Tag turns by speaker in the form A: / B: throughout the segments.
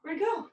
A: Where'd it go?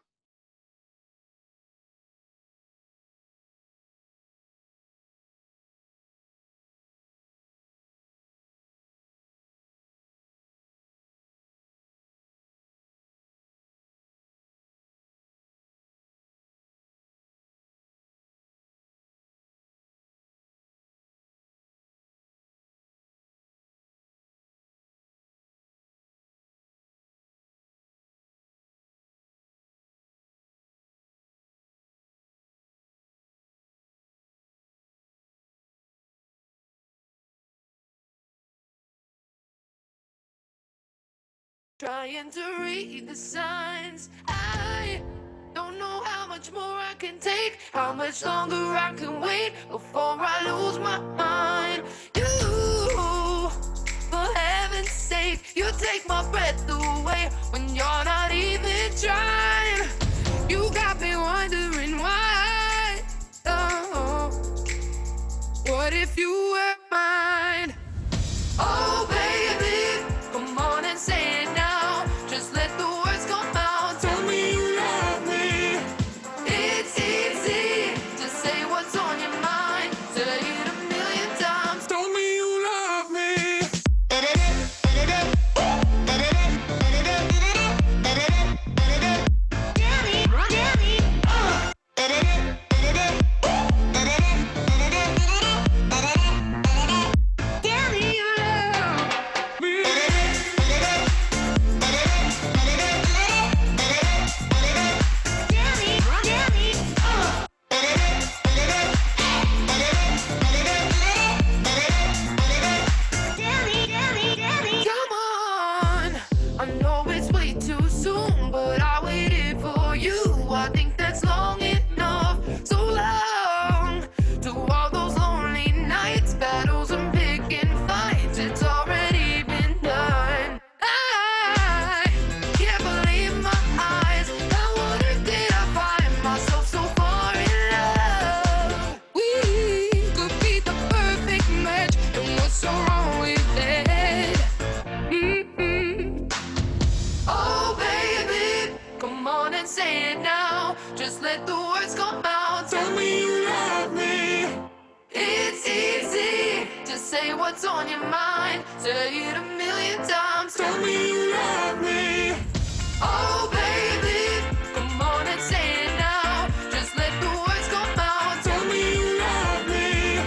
B: Trying to read the signs. I don't know how much more I can take, how much longer I can wait before I lose my mind. You, for heaven's sake, you take my breath away when you're not even trying. You got me wondering why. Oh, what if you were mine? Oh, baby, come on and say it now. Just let the words come out. Tell me you love me. It's easy to say what's on your mind. Say it a million times. Tell me you love me. I know it's way too soon, but I waited for you. I think that's long enough, so long. To all those lonely nights, battles and picking fights, it's already been done. I can't believe my eyes. How on earth did I find myself so far in love? We could be the perfect match, and what's so wrong with it? Oh, baby, come on and say it now. Just let the words come out. Tell me you love me. It's easy to say what's on your mind. Say it a million times. Tell me you love me. Oh, baby, come on and say it now. Just let the words come out. Tell me you love me.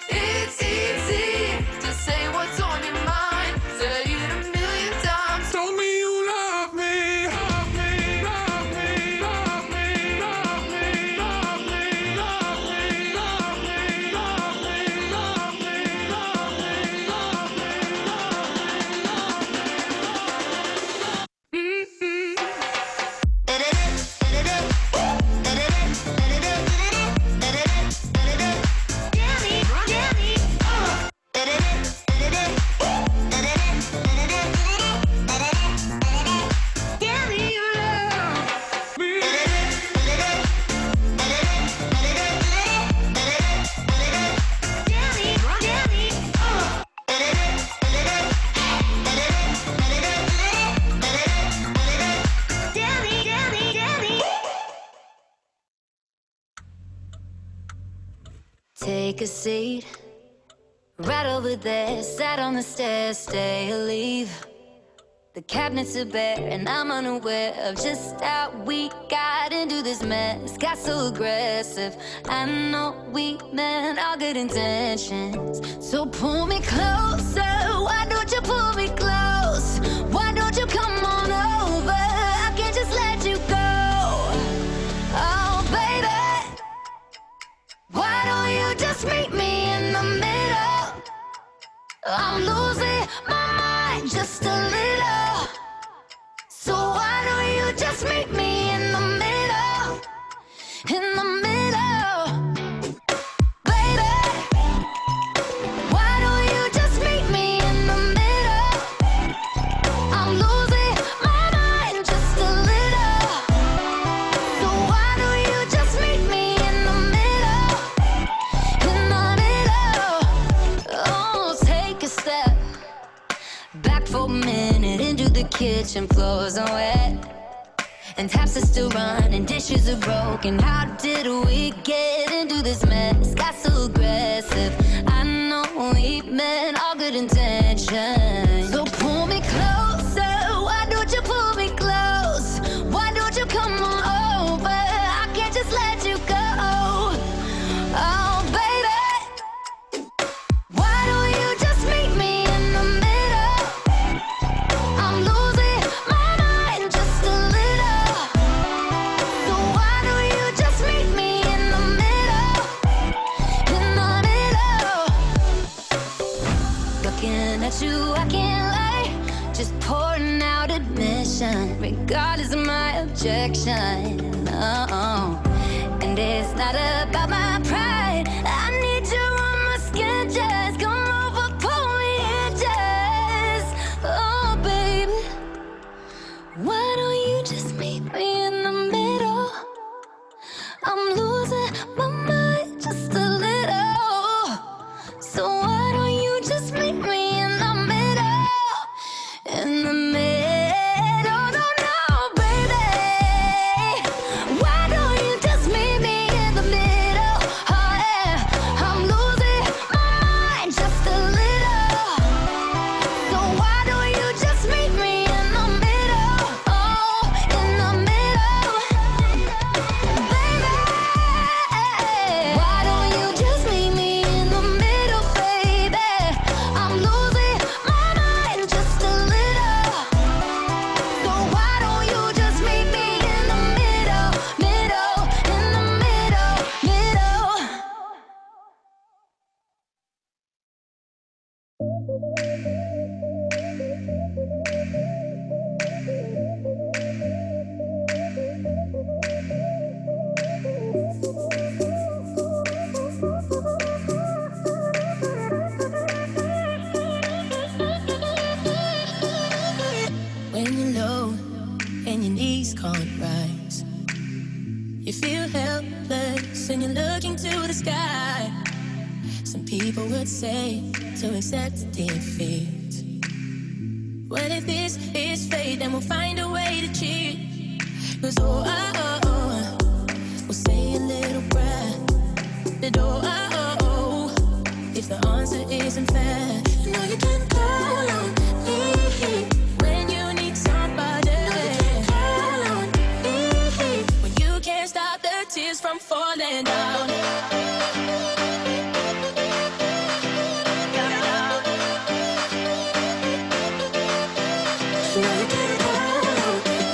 B: It's easy to say what's on your mind. Say it a million times. Tell me you love me. Love me, love me, love me, love me, love me, love me, love me, love me, love me, love me, love me, love me.
C: Take a seat, right over there. Sat on the stairs, stay or leave. The cabinets are bare and I'm unaware of just how we got into this mess. Got so aggressive. I know we meant all good intentions. So pull me closer. Why don't you pull me close? Why don't you come on over? I can't just let you go. Oh, baby, why don't you just meet me in the middle? I'm losing my mind just a little. So why don't you just meet me in the middle? In the middle, baby. Why don't you just meet me in the middle? I'm losing my mind just a little. So why don't you just meet me in the middle? In the middle. Oh, take a step back for a minute into the kitchen, floors are wet. and taps are still running, dishes are broken. How did we get into this mess? Got so aggressive. I know we meant all good intentions. So pull me closer. Why don't you pull me close? Why don't you come on over? I can't just let you go. Oh, baby, why don't you just meet me in the middle? I'm losing my mind just a little. So why don't you just meet me in the middle? In the middle. Looking at you, I can't lie. Just pouring out admission, regardless of my objection. Oh, and it's not about my pride. I need you on my skin, just come over, pull me in, just. Oh, baby, why don't you just meet me in the middle? I'm losing my mind just a little. So why don't you just meet me in the middle? In the middle, no, no, baby. Why don't you just meet me in the middle? Oh, yeah. I'm losing my mind just a little. So why don't you just meet me in the middle? Oh, in the middle, baby. Why don't you just meet me in the middle, baby? I'm losing my mind just a little. So why don't you just meet me in the middle, middle, in the middle, middle?
B: When you're low and your knees can't rise, you feel helpless and you're looking to the sky. Some people would say to accept defeat. Well, if this is fate, then we'll find a way to cheat. 'Cause we'll say a little prayer. That if the answer isn't fair, you know you can call on me when you need somebody. Call on me when you can't stop the tears from falling down. So you can call on me,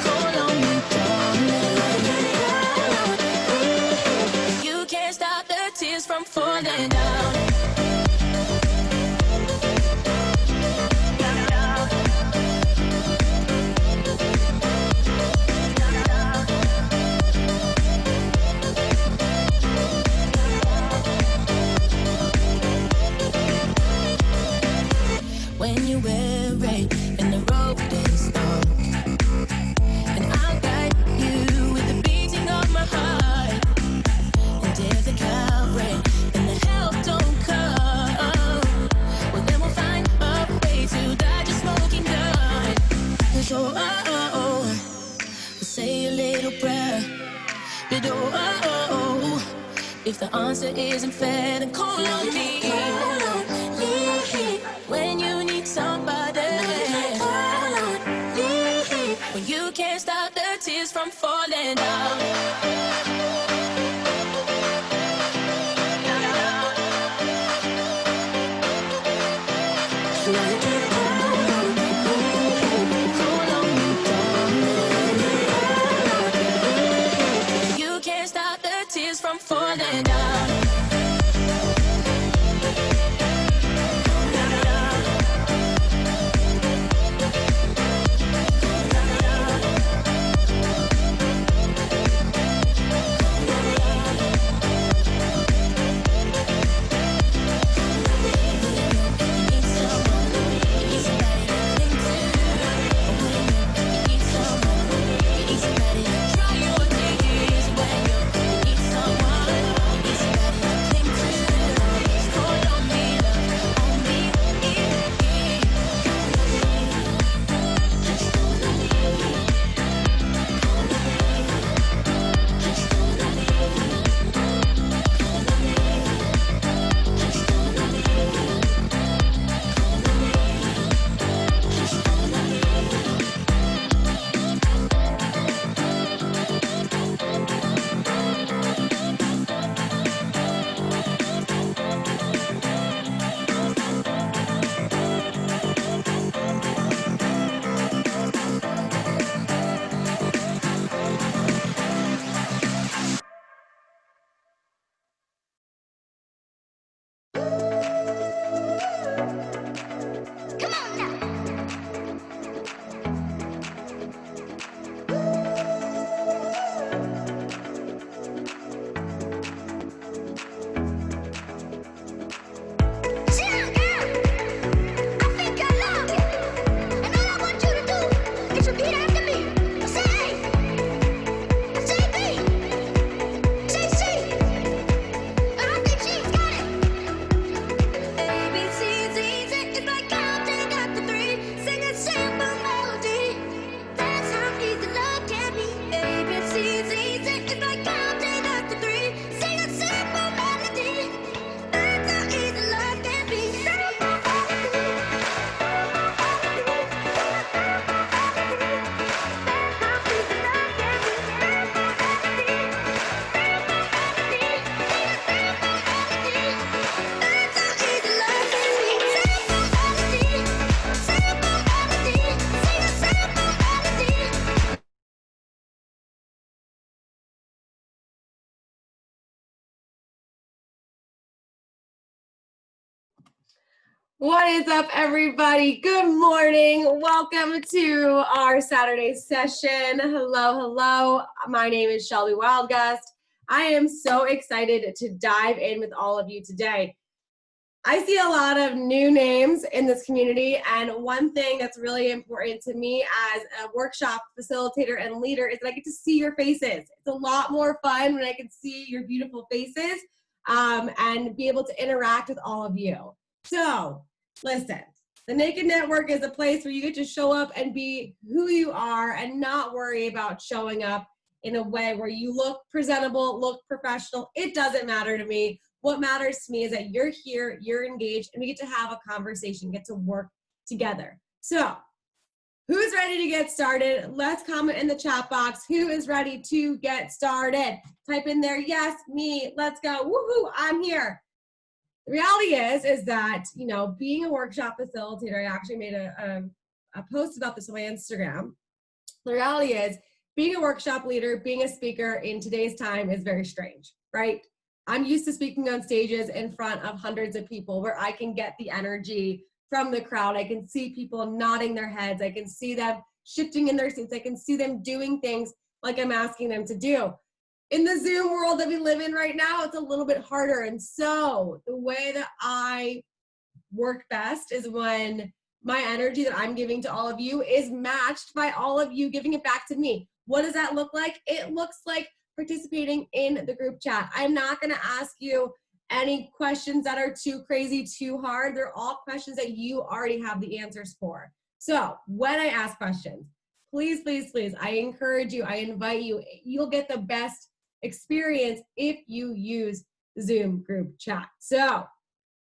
B: call on me, darling. Call on me. You can't stop the tears from falling down. When you weary and the road is long, and I'll guide you with the beating of my heart. And if the coward and the help don't come, well then we'll find a way to dodge a smoking gun. 'Cause we'll say a little prayer. But if the answer isn't fair, then call on me. When you need somebody, call on me. When you can't stop the tears from falling down. So you can call on me, call on me, darling. You can't stop the tears from falling down.
A: What is up, everybody? Good morning. Welcome to our Saturday session. Hello, hello. My name is Shelby Wildgust. I am so excited to dive in with all of you today. I see a lot of new names in this community, and one thing that's really important to me as a workshop facilitator and leader is that I get to see your faces. It's a lot more fun when I can see your beautiful faces and be able to interact with all of you. So, listen, the Naked Network is a place where you get to show up and be who you are and not worry about showing up in a way where you look presentable, look professional. It doesn't matter to me. What matters to me is that you're here, you're engaged, and we get to have a conversation, get to work together. So, who's ready to get started? Let's comment in the chat box. Who is ready to get started? Type in there, yes, me, let's go. Woohoo, I'm here. The reality is that, you know, being a workshop facilitator, I actually made a post about this on my Instagram. The reality is, being a workshop leader, being a speaker in today's time is very strange, right? I'm used to speaking on stages in front of hundreds of people where I can get the energy from the crowd. I can see people nodding their heads. I can see them shifting in their seats. I can see them doing things like I'm asking them to do. In the Zoom world that we live in right now, it's a little bit harder. And so the way that I work best is when my energy that I'm giving to all of you is matched by all of you giving it back to me. What does that look like? It looks like participating in the group chat. I'm not going to ask you any questions that are too crazy, too hard. They're all questions that you already have the answers for. So when I ask questions, please, please, please, I encourage you, I invite you, you'll get the best experience if you use Zoom group chat. So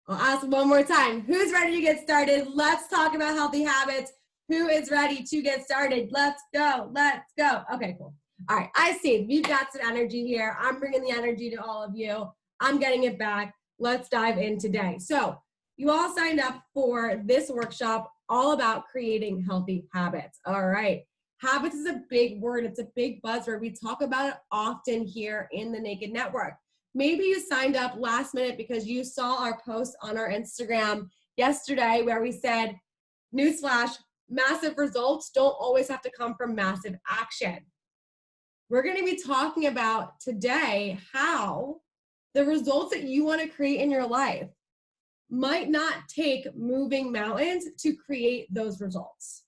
A: I'll ask one more time. Who's ready to get started? Let's talk about healthy habits. Who is ready to get started? Let's go. Let's go. Okay, cool. All right, I see. We've got some energy here. I'm bringing the energy to all of you. I'm getting it back. Let's dive in today. So you all signed up for this workshop all about creating healthy habits. All right. Habits is a big word. It's a big buzzword. We talk about it often here in the Naked Network. Maybe you signed up last minute because you saw our post on our Instagram yesterday where we said, newsflash, massive results don't always have to come from massive action. We're going to be talking about today how the results that you want to create in your life might not take moving mountains to create those results.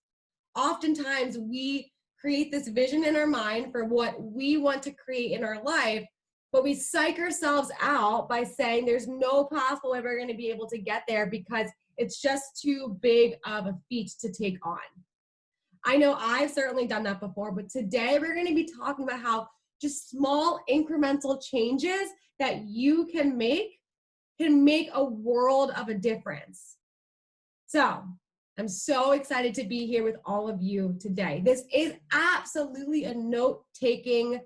A: Oftentimes, we create this vision in our mind for what we want to create in our life, but we psych ourselves out by saying there's no possible way we're going to be able to get there because it's just too big of a feat to take on. I know I've certainly done that before, but today we're going to be talking about how just small incremental changes that you can make a world of a difference. So I'm so excited to be here with all of you today. This is absolutely a note-taking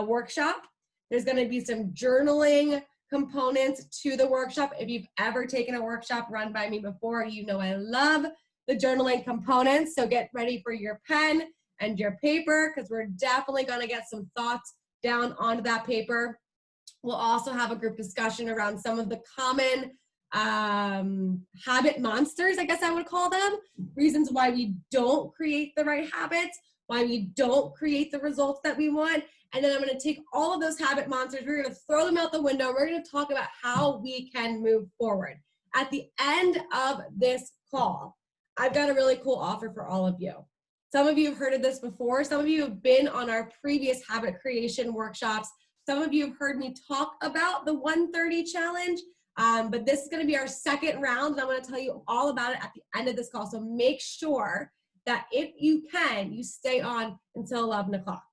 A: workshop. There's going to be some journaling components to the workshop. If you've ever taken a workshop run by me before, you know I love the journaling components. So get ready for your pen and your paper because we're definitely going to get some thoughts down onto that paper. We'll also have a group discussion around some of the common habit monsters, I guess I would call them, reasons why we don't create the right habits, why we don't create the results that we want. And then I'm going to take all of those habit monsters, we're going to throw them out the window. We're going to talk about how we can move forward. At the end of this call, I've got a really cool offer for all of you. Some of you have heard of this before. Some of you have been on our previous habit creation workshops. Some of you have heard me talk about the 130 challenge, but this is going to be our second round, and I'm going to tell you all about it at the end of this call. So make sure that if you can, you stay on until 11 o'clock.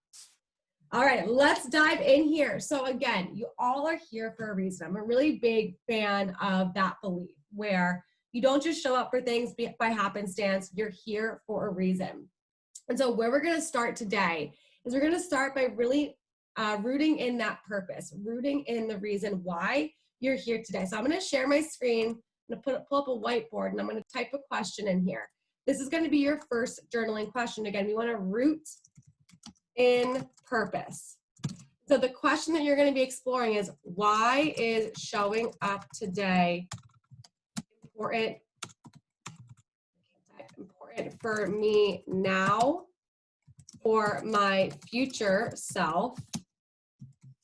A: All right, let's dive in here. So again, you all are here for a reason. I'm a really big fan of that belief where you don't just show up for things by happenstance, you're here for a reason. And so where we're going to start today is we're going to start by really rooting in that purpose, rooting in the reason why you're here today. So I'm going to share my screen. I'm going to pull up a whiteboard and I'm going to type a question in here. This is going to be your first journaling question. Again, we want to root in purpose. So the question that you're going to be exploring is, why is showing up today important important for me now, for my future self,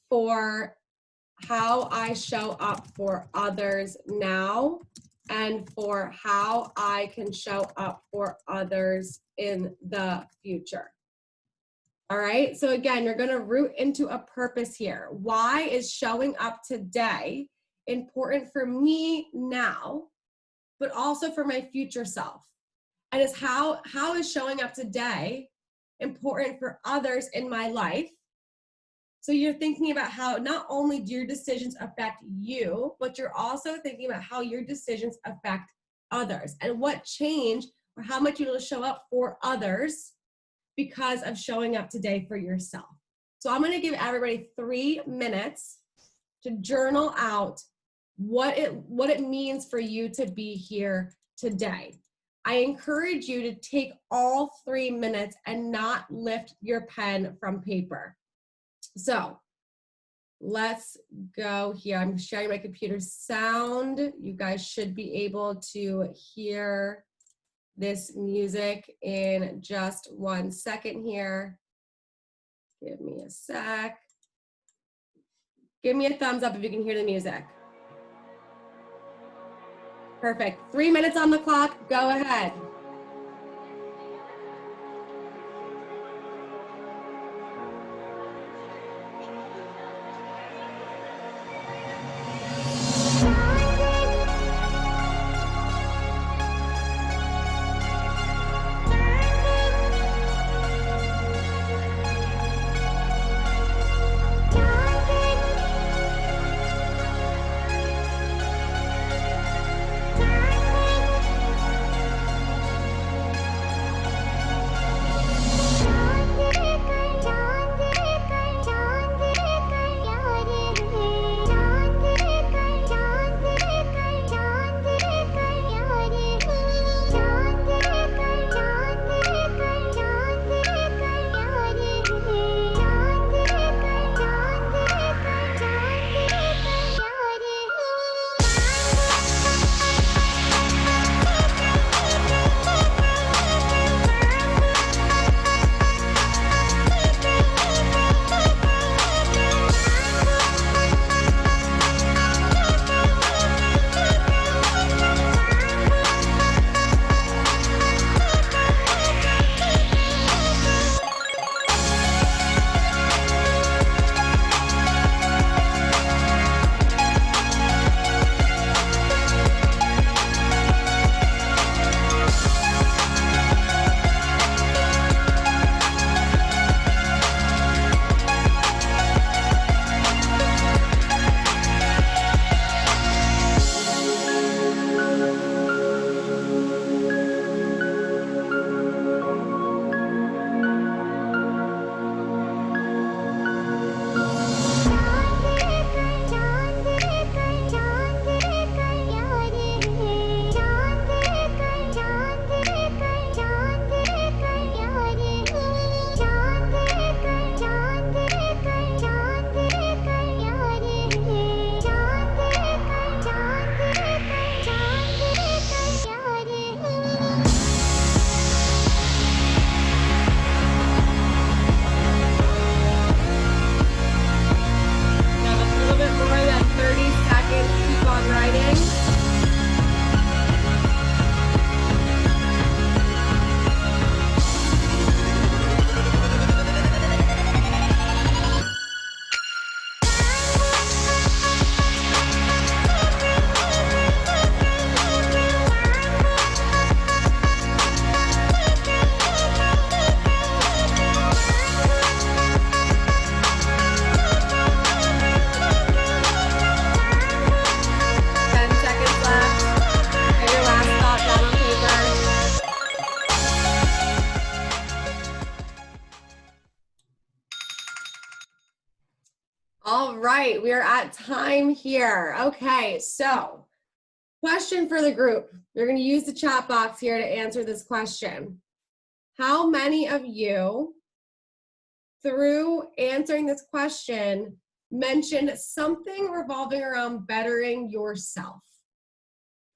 A: for how I show up for others now, and for how I can show up for others in the future. All right, so again, you're gonna root into a purpose here. Why is showing up today important for me now, but also for my future self? And is how is showing up today important for others in my life? So you're thinking about how not only do your decisions affect you, but you're also thinking about how your decisions affect others and what change or how much you'll show up for others because of showing up today for yourself. So I'm going to give everybody 3 minutes to journal out what it means for you to be here today. I encourage you to take all 3 minutes and not lift your pen from paper. So let's go here. I'm sharing my computer sound. You guys should be able to hear this music in just 1 second here. Give me a sec. Give me a thumbs up if you can hear the music. Perfect. 3 minutes on the clock. Go ahead. All right, we are at time here. Okay, so question for the group. You're going to use the chat box here to answer this question. How many of you, through answering this question, mentioned something revolving around bettering yourself?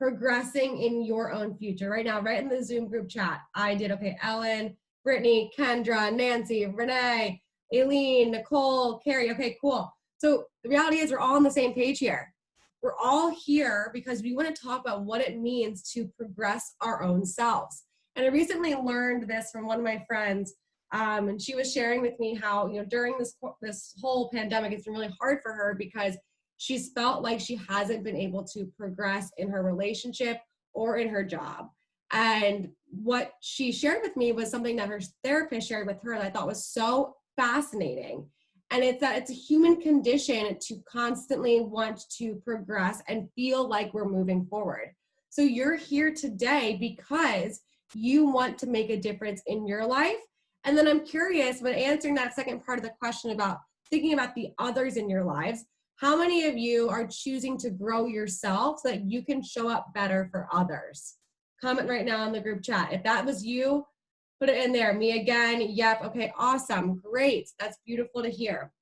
A: progressing in your own future right now, right in the Zoom group chat. I did, okay, Ellen, Brittany, Kendra, Nancy, Renee, Aileen, Nicole, Carrie, okay, cool. So the reality is we're all on the same page here. We're all here because we want to talk about what it means to progress our own selves. And I recently learned this from one of my friends, and she was sharing with me how, you know, during this whole pandemic, it's been really hard for her because she's felt like she hasn't been able to progress in her relationship or in her job. And what she shared with me was something that her therapist shared with her that I thought was so fascinating. And it's that it's a human condition to constantly want to progress and feel like we're moving forward. So you're here today because you want to make a difference in your life. And then I'm curious, when answering that second part of the question about thinking about the others in your lives, how many of you are choosing to grow yourself so that you can show up better for others? Comment right now in the group chat. If that was you, put it in there. Me again. Yep. Okay. Awesome. Great. That's beautiful to hear.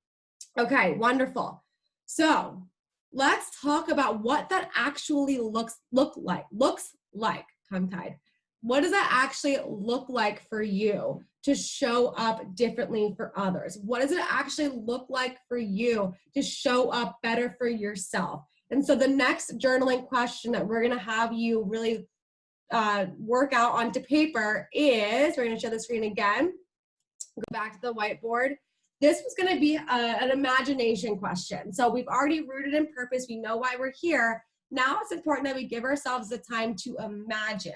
A: Okay. Wonderful. So let's talk about what that actually looks like. Tongue-tied. What does that actually look like for you to show up differently for others? What does it actually look like for you to show up better for yourself? And so the next journaling question that we're going to have you really work out onto paper is, we're going to show the screen again, go back to the whiteboard. This was going to be an imagination question. So we've already rooted in purpose. We know why we're here. Now it's important that we give ourselves the time to imagine,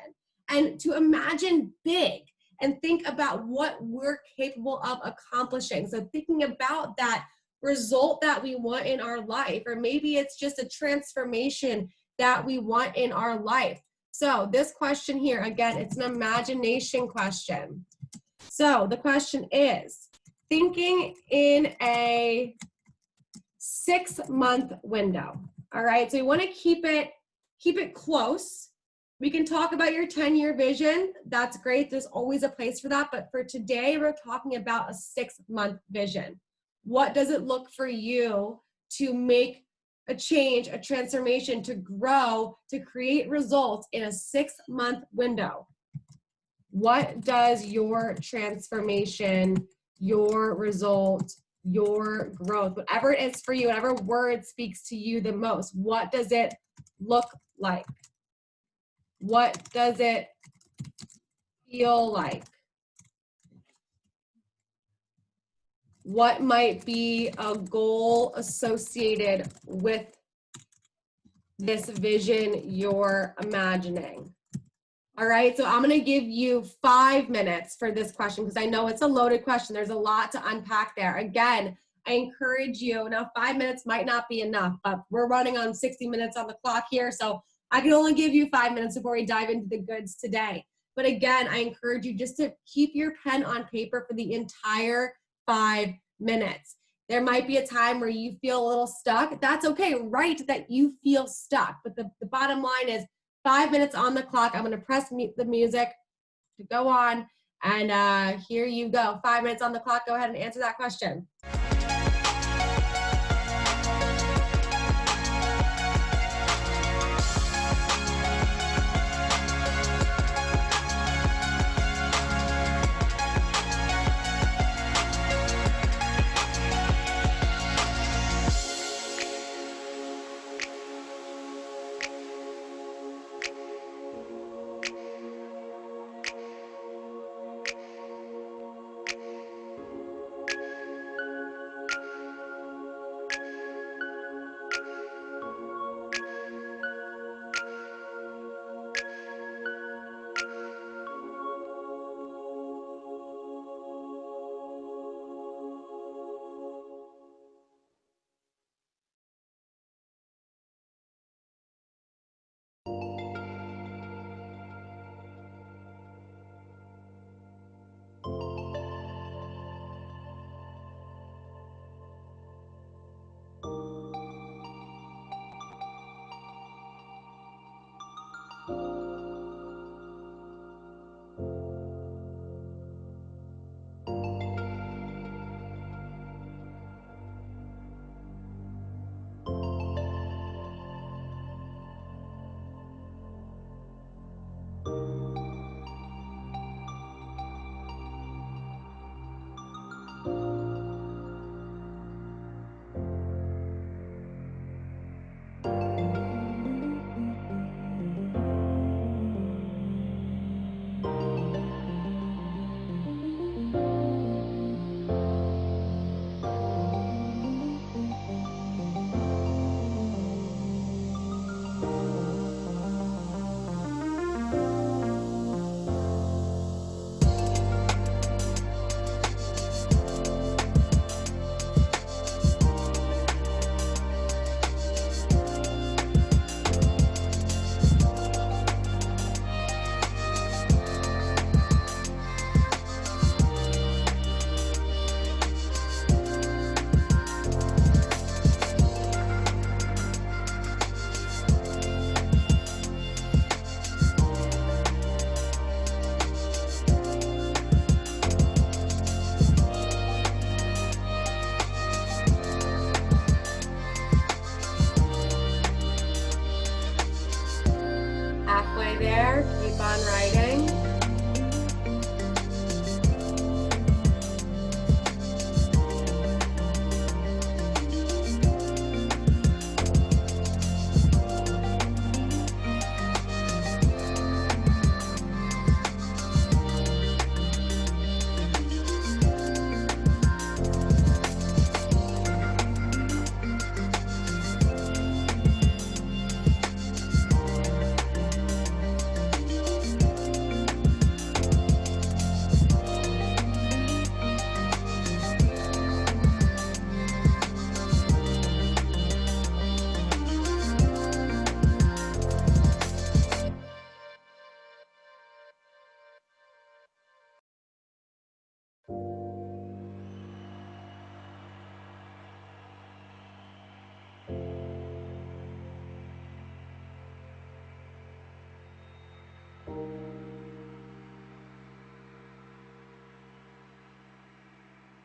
A: and to imagine big and think about what we're capable of accomplishing. So thinking about that result that we want in our life, or maybe it's just a transformation that we want in our life. So this question here, again, it's an imagination question. So the question is, thinking in a 6-month window. All right, so you want to keep it close. We can talk about your 10-year vision. That's great. There's always a place for that. But for today, we're talking about a 6-month vision. What does it look for you to make a change, a transformation, to grow, to create results in a 6-month window? What does your transformation, your result, your growth, whatever it is for you, whatever word speaks to you the most, what does it look like? What does it feel like? What might be a goal associated with this vision you're imagining? All right, so I'm going to give you 5 minutes for this question because I know it's a loaded question. There's a lot to unpack there. Again, I encourage you. Now, 5 minutes might not be enough, but we're running on 60 minutes on the clock here, so I can only give you 5 minutes before we dive into the goods today. But again, I encourage you just to keep your pen on paper for the entire 5 minutes. There might be a time where you feel a little stuck. That's okay. Write that you feel stuck. But the bottom line is 5 minutes on the clock. I'm going to press the music to go on. And here you go. 5 minutes on the clock. Go ahead and answer that question.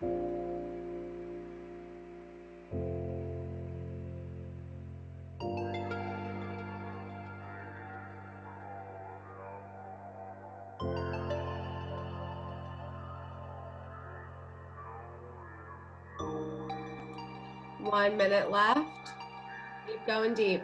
A: 1 minute left. Keep going deep.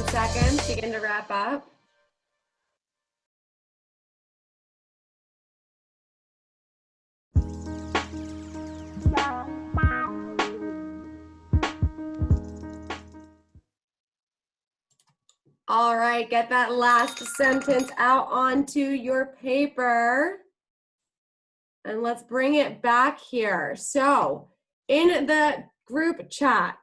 A: Seconds, begin to wrap up. All right, get that last sentence out onto your paper. And let's bring it back here. So in the group chat,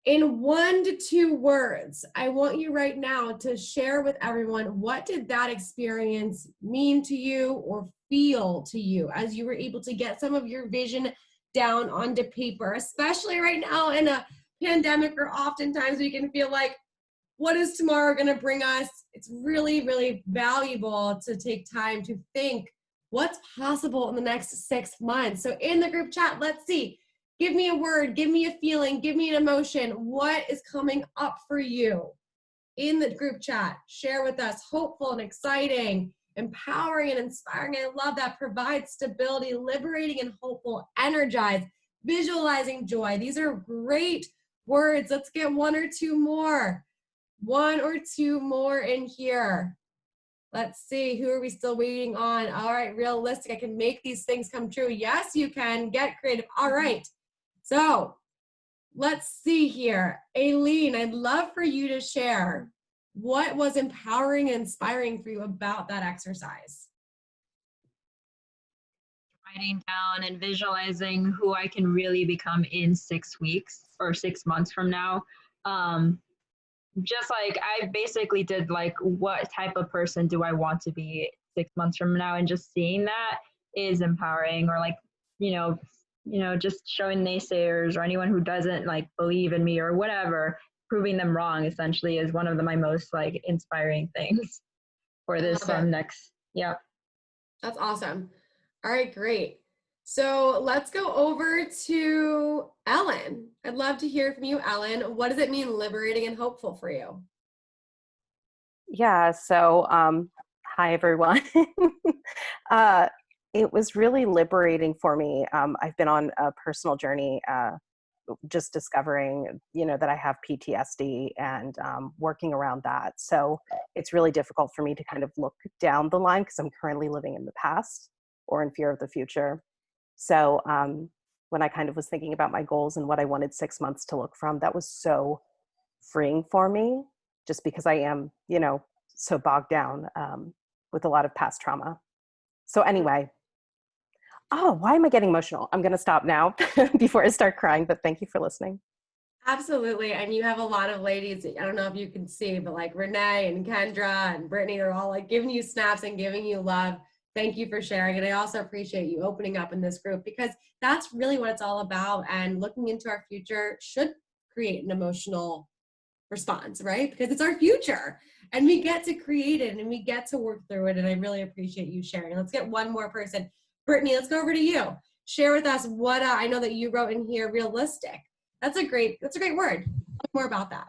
A: in 1 to 2 words, I want you right now to share with everyone, what did that experience mean to you or feel to you as you were able to get some of your vision down onto paper, especially right now in a pandemic, or oftentimes we can feel like, what is tomorrow going to bring us? It's really, really valuable to take time to think what's possible in the next 6 months. So in the group chat, let's see. Give me a word, give me a feeling, give me an emotion. What is coming up for you in the group chat? Share with us. Hopeful and exciting, empowering and inspiring. I love that. Provide stability, liberating and hopeful, energize, visualizing joy. These are great words. Let's get 1 or 2 more. 1 or 2 more in here. Let's see, who are we still waiting on? All right, realistic. I can make these things come true. Yes, you can. Get creative. All right. So let's see here. Aileen, I'd love for you to share what was empowering and inspiring for you about that exercise.
D: Writing down and visualizing who I can really become in 6 weeks or 6 months from now. Just like I basically did, like, what type of person do I want to be 6 months from now? And just seeing that is empowering. Or like, just showing naysayers or anyone who doesn't like believe in me or whatever, proving them wrong essentially is one of my most like inspiring things for this next. Yeah.
A: That's awesome. All right, great. So let's go over to Ellen. I'd love to hear from you, Ellen. What does it mean liberating and hopeful for you?
E: Yeah, so hi everyone. It was really liberating for me. I've been on a personal journey, just discovering, that I have PTSD and working around that. So it's really difficult for me to kind of look down the line because I'm currently living in the past or in fear of the future. So when I kind of was thinking about my goals and what I wanted 6 months to look from, that was so freeing for me, just because I am, so bogged down with a lot of past trauma. So anyway, why am I getting emotional? I'm going to stop now before I start crying, but thank you for listening.
A: Absolutely. And you have a lot of ladies, I don't know if you can see, but like Renee and Kendra and Brittany, they're all like giving you snaps and giving you love. Thank you for sharing. And I also appreciate you opening up in this group, because that's really what it's all about. And looking into our future should create an emotional response, right? Because it's our future and we get to create it and we get to work through it. And I really appreciate you sharing. Let's get one more person. Brittany, let's go over to you. Share with us what I know that you wrote in here, realistic. That's a great word. Tell me more about that.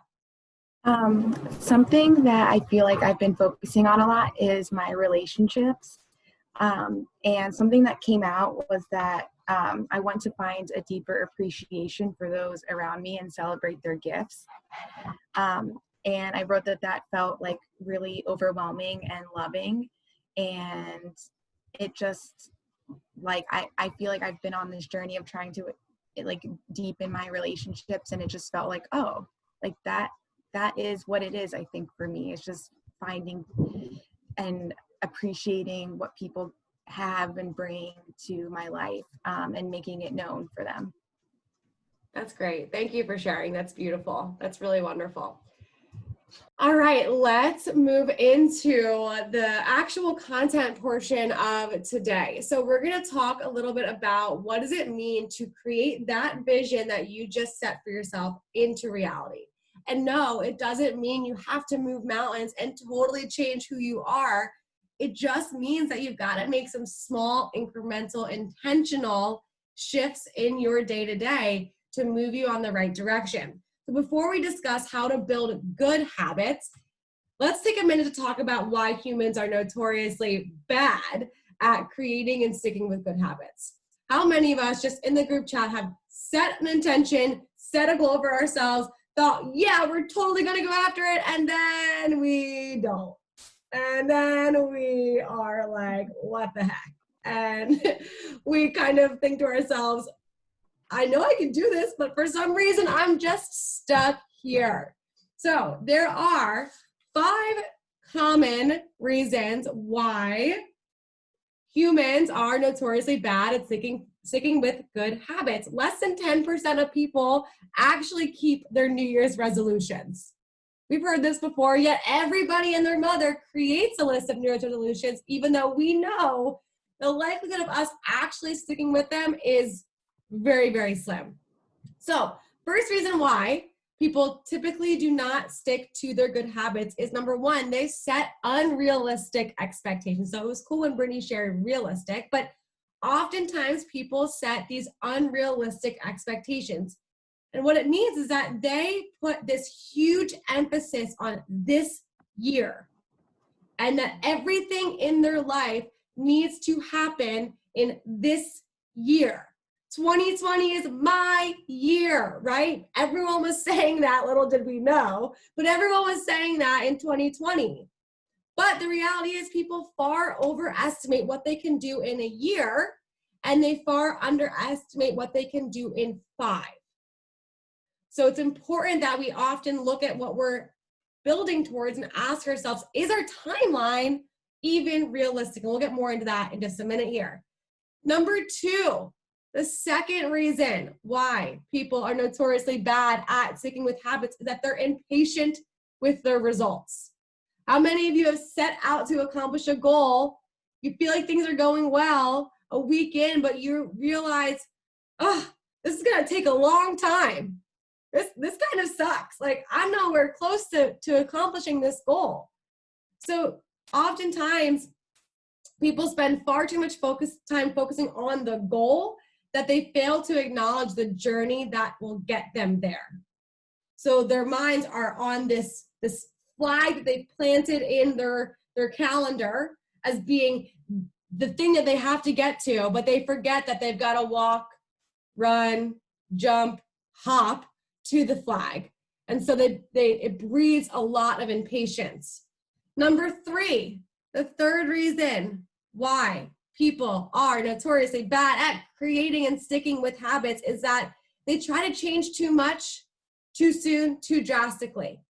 F: Something that I feel like I've been focusing on a lot is my relationships. And something that came out was that I want to find a deeper appreciation for those around me and celebrate their gifts. And I wrote that felt like really overwhelming and loving. And it just, like, I feel like I've been on this journey of trying to like deepen my relationships, and it just felt like, oh, like that is what it is. I think for me, it's just finding and appreciating what people have and bring to my life, and making it known for them.
A: That's great. Thank you for sharing. That's beautiful. That's really wonderful. All right, let's move into the actual content portion of today. So we're going to talk a little bit about what does it mean to create that vision that you just set for yourself into reality. And no, it doesn't mean you have to move mountains and totally change who you are. It just means that you've got to make some small, incremental, intentional shifts in your day-to-day to move you on the right direction. So before we discuss how to build good habits, let's take a minute to talk about why humans are notoriously bad at creating and sticking with good habits. How many of us just in the group chat have set an intention, set a goal for ourselves, thought, yeah, we're totally going to go after it, and then we don't. And then we are like, what the heck? And we kind of think to ourselves, I know I can do this, but for some reason, I'm just stuck here. So there are 5 common reasons why humans are notoriously bad at sticking with good habits. Less than 10% of people actually keep their New Year's resolutions. We've heard this before, yet everybody and their mother creates a list of New Year's resolutions, even though we know the likelihood of us actually sticking with them is very, very slim. So first reason why people typically do not stick to their good habits is, number one, they set unrealistic expectations. So it was cool when Brittany shared realistic, but oftentimes people set these unrealistic expectations. And what it means is that they put this huge emphasis on this year, and that everything in their life needs to happen in this year. 2020 is my year, right? Everyone was saying that, little did we know, but everyone was saying that in 2020. But the reality is people far overestimate what they can do in a year, and they far underestimate what they can do in 5. So it's important that we often look at what we're building towards and ask ourselves, is our timeline even realistic? And we'll get more into that in just a minute here. Number 2, the second reason why people are notoriously bad at sticking with habits is that they're impatient with their results. How many of you have set out to accomplish a goal? You feel like things are going well a week in, but you realize, oh, this is going to take a long time. This kind of sucks. Like, I'm nowhere close to accomplishing this goal. So oftentimes people spend far too much time focusing on the goal that they fail to acknowledge the journey that will get them there. So their minds are on this flag that they planted in their calendar as being the thing that they have to get to, but they forget that they've got to walk, run, jump, hop to the flag. And so it breeds a lot of impatience. Number 3, the third reason why people are notoriously bad at creating and sticking with habits is that they try to change too much, too soon, too drastically.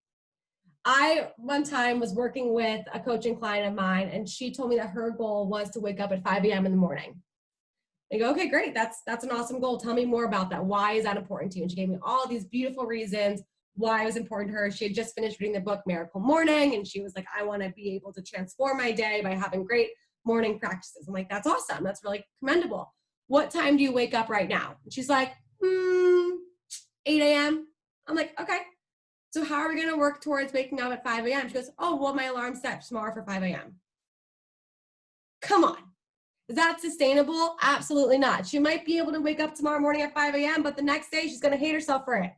A: I, one time, was working with a coaching client of mine, and she told me that her goal was to wake up at 5 a.m. in the morning. I go, okay, great. That's an awesome goal. Tell me more about that. Why is that important to you? And she gave me all these beautiful reasons why it was important to her. She had just finished reading the book Miracle Morning, and she was like, I want to be able to transform my day by having great morning practices. I'm like, that's awesome. That's really commendable. What time do you wake up right now? And she's like, 8 a.m. I'm like, okay. So how are we going to work towards waking up at 5 a.m.? She goes, oh, well, my alarm's set tomorrow for 5 a.m. Come on. Is that sustainable? Absolutely not. She might be able to wake up tomorrow morning at 5 a.m., but the next day she's going to hate herself for it.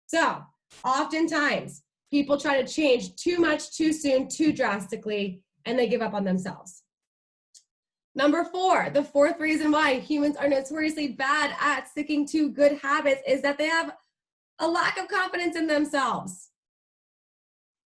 A: So oftentimes people try to change too much, too soon, too drastically, and they give up on themselves. Number 4, the fourth reason why humans are notoriously bad at sticking to good habits is that they have a lack of confidence in themselves.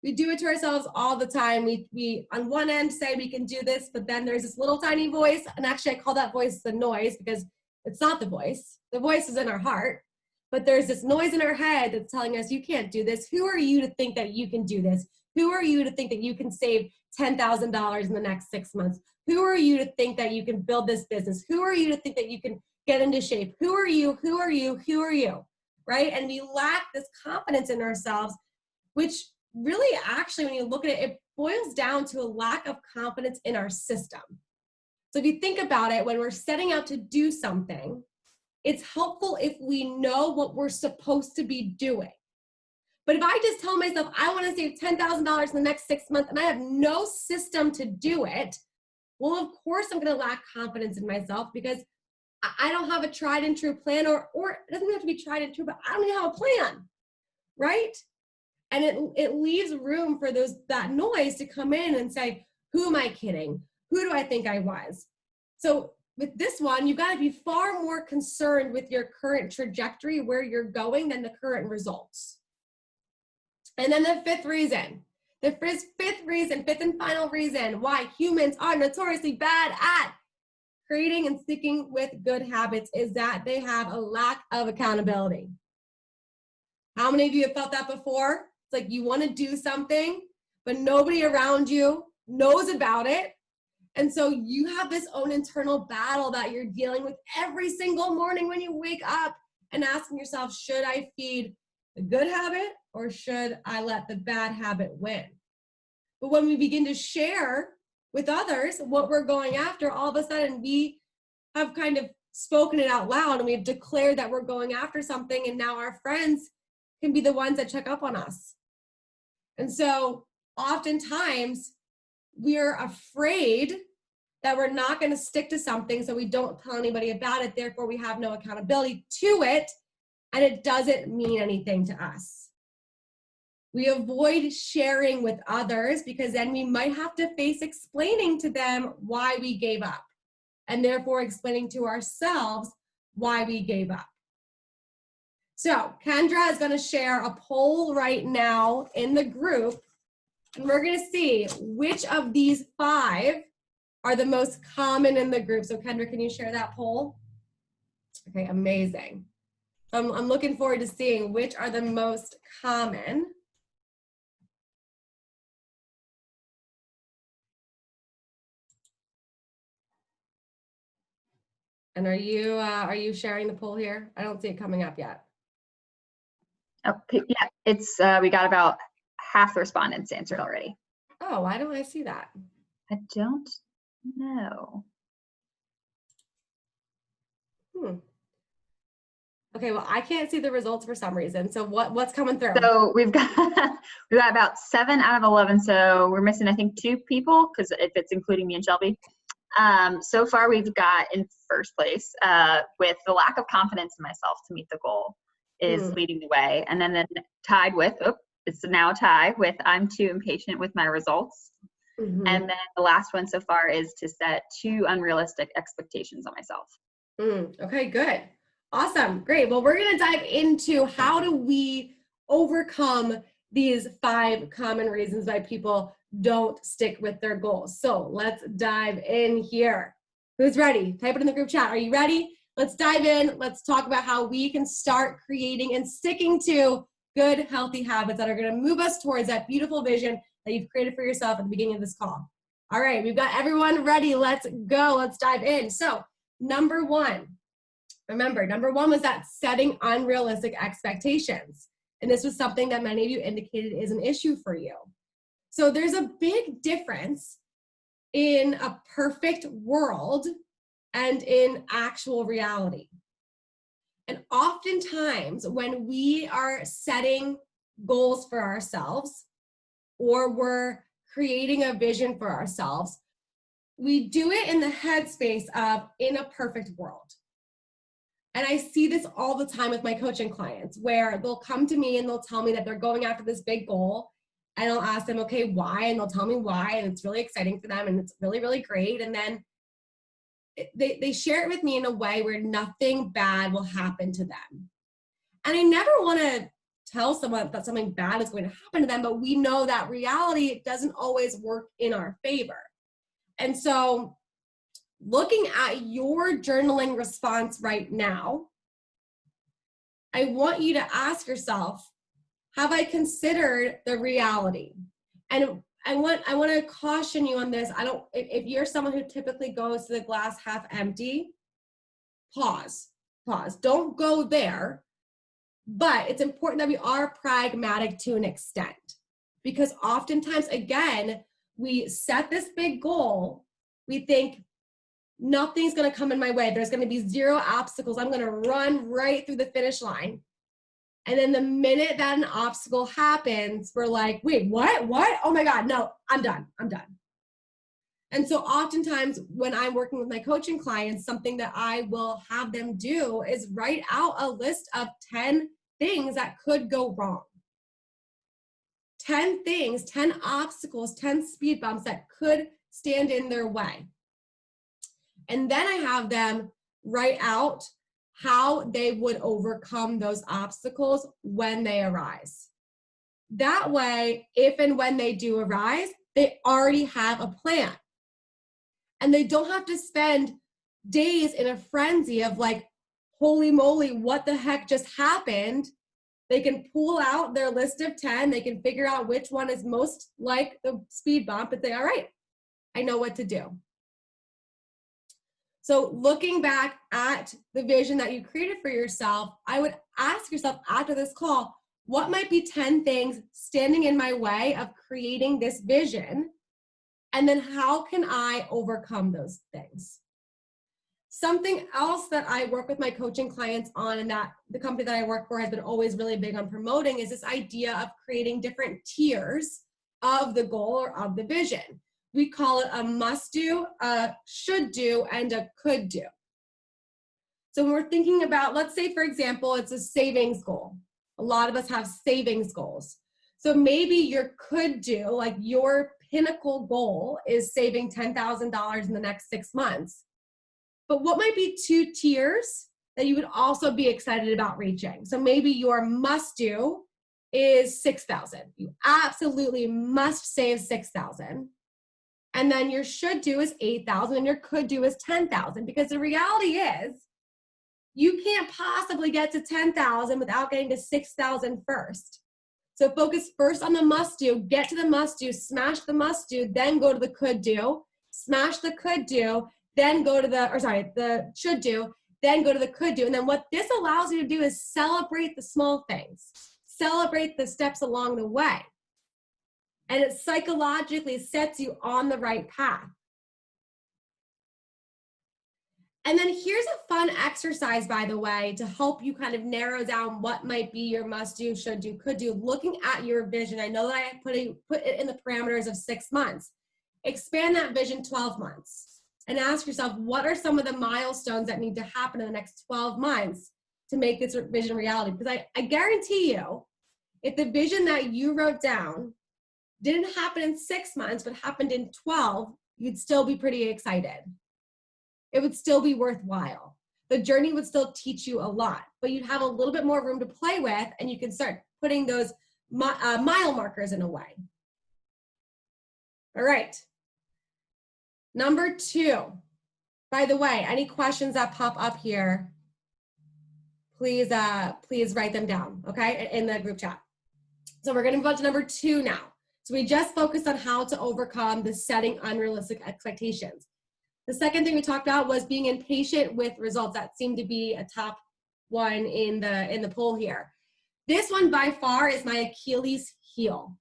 A: We do it to ourselves all the time. We on one end say we can do this, but then there's this little tiny voice, and actually I call that voice the noise because it's not the voice. The voice is in our heart, but there's this noise in our head that's telling us you can't do this. Who are you to think that you can do this? Who are you to think that you can save $10,000 in the next 6 months? Who are you to think that you can build this business? Who are you to think that you can get into shape? Who are you? Who are you? Who are you? Right? And we lack this confidence in ourselves, which really actually, when you look at it, it boils down to a lack of confidence in our system. So if you think about it, when we're setting out to do something, it's helpful if we know what we're supposed to be doing. But if I just tell myself, I want to save $10,000 in the next 6 months and I have no system to do it, well, of course I'm going to lack confidence in myself because I don't have a tried and true plan, or it doesn't have to be tried and true, but I don't even have a plan, right? And it leaves room for that noise to come in and say, who am I kidding? Who do I think I was? So with this one, you've got to be far more concerned with your current trajectory, where you're going, than the current results. And then the fifth and final reason why humans are notoriously bad at creating and sticking with good habits is that they have a lack of accountability. How many of you have felt that before? It's like you want to do something, but nobody around you knows about it. And so you have this own internal battle that you're dealing with every single morning when you wake up and asking yourself, should I feed the good habit or should I let the bad habit win? But when we begin to share with others what we're going after, all of a sudden we have kind of spoken it out loud and we've declared that we're going after something, and now our friends can be the ones that check up on us. And so oftentimes we're afraid that we're not going to stick to something, so we don't tell anybody about it. Therefore, we have no accountability to it, and it doesn't mean anything to us. We avoid sharing with others because then we might have to face explaining to them why we gave up, and therefore explaining to ourselves why we gave up. So Kendra is going to share a poll right now in the group, and we're going to see which of these 5 are the most common in the group. So Kendra, can you share that poll? Okay, amazing. So I'm looking forward to seeing which are the most common. And are you sharing the poll here? I don't see it coming up yet.
G: Okay, yeah, it's we got about half the respondents answered already.
A: Oh, why don't I see that?
G: I don't know.
A: Okay, well, I can't see the results for some reason. So what's coming through?
G: So we've got about 7 out of 11. So we're missing, I think, 2 people, because if it's including me and Shelby. So far, we've got in first place with the lack of confidence in myself to meet the goal is leading the way. And then tied with, it's now a tie with I'm too impatient with my results. And then the last one so far is to set 2 unrealistic expectations on myself.
A: Okay, good. Awesome. Great. Well, we're going to dive into how do we overcome these 5 common reasons why people don't stick with their goals. So let's dive in here. Who's ready? Type it in the group chat. Are you ready? Let's dive in. Let's talk about how we can start creating and sticking to good, healthy habits that are going to move us towards that beautiful vision that you've created for yourself at the beginning of this call. All right, we've got everyone ready. Let's go. Let's dive in. So number 1, remember, number 1 was that setting unrealistic expectations. And this was something that many of you indicated is an issue for you. So there's a big difference in a perfect world and in actual reality. And oftentimes when we are setting goals for ourselves or we're creating a vision for ourselves, we do it in the headspace of in a perfect world. And I see this all the time with my coaching clients where they'll come to me and they'll tell me that they're going after this big goal. And I'll ask them, okay, why? And they'll tell me why. And it's really exciting for them. And it's really, really great. And then they share it with me in a way where nothing bad will happen to them. And I never want to tell someone that something bad is going to happen to them, but we know that reality doesn't always work in our favor. And so looking at your journaling response right now, I want you to ask yourself, have I considered the reality? And I want to caution you on this. If you're someone who typically goes to the glass half empty, pause. Don't go there. But it's important that we are pragmatic to an extent, because oftentimes, again, we set this big goal. We think nothing's going to come in my way. There's going to be zero obstacles. I'm going to run right through the finish line. And then the minute that an obstacle happens, we're like, wait, what? Oh my God, no, I'm done. And so oftentimes when I'm working with my coaching clients, something that I will have them do is write out a list of 10 things that could go wrong. 10 things, 10 obstacles, 10 speed bumps that could stand in their way. And then I have them write out how they would overcome those obstacles when they arise. That way, if and when they do arise, they already have a plan. And they don't have to spend days in a frenzy of like, holy moly, what the heck just happened? They can pull out their list of 10. They can figure out which one is most like the speed bump and say, all right, I know what to do. So looking back at the vision that you created for yourself, I would ask yourself after this call, what might be 10 things standing in my way of creating this vision? And then how can I overcome those things? Something else that I work with my coaching clients on, and that the company that I work for has been always really big on promoting, is this idea of creating different tiers of the goal or of the vision. We call it a must do, a should do, and a could do. So when we're thinking about, let's say for example, it's a savings goal. A lot of us have savings goals. So maybe your could do, like your pinnacle goal is saving $10,000 in the next 6 months. But what might be 2 tiers that you would also be excited about reaching? So maybe your must do is 6,000. You absolutely must save 6,000. And then your should do is 8,000 and your could do is 10,000, because the reality is you can't possibly get to 10,000 without getting to 6,000 first. So focus first on the must do, get to the must do, smash the must do, then go to the could do, smash the could do, then go to the should do, then go to the could do. And then what this allows you to do is celebrate the small things, celebrate the steps along the way. And it psychologically sets you on the right path. And then here's a fun exercise, by the way, to help you kind of narrow down what might be your must do, should do, could do, looking at your vision. I know that I put it in the parameters of 6 months. Expand that vision 12 months. And ask yourself, what are some of the milestones that need to happen in the next 12 months to make this vision reality? Because I guarantee you, if the vision that you wrote down didn't happen in 6 months, but happened in 12, you'd still be pretty excited. It would still be worthwhile. The journey would still teach you a lot, but you'd have a little bit more room to play with, and you can start putting those mile markers in a way. All right. Number 2, by the way, any questions that pop up here, please write them down, okay, in the group chat. So we're gonna move on to number 2 now. So we just focused on how to overcome the setting unrealistic expectations. The second thing we talked about was being impatient with results. That seemed to be a top one in the poll here. This one by far is my Achilles heel.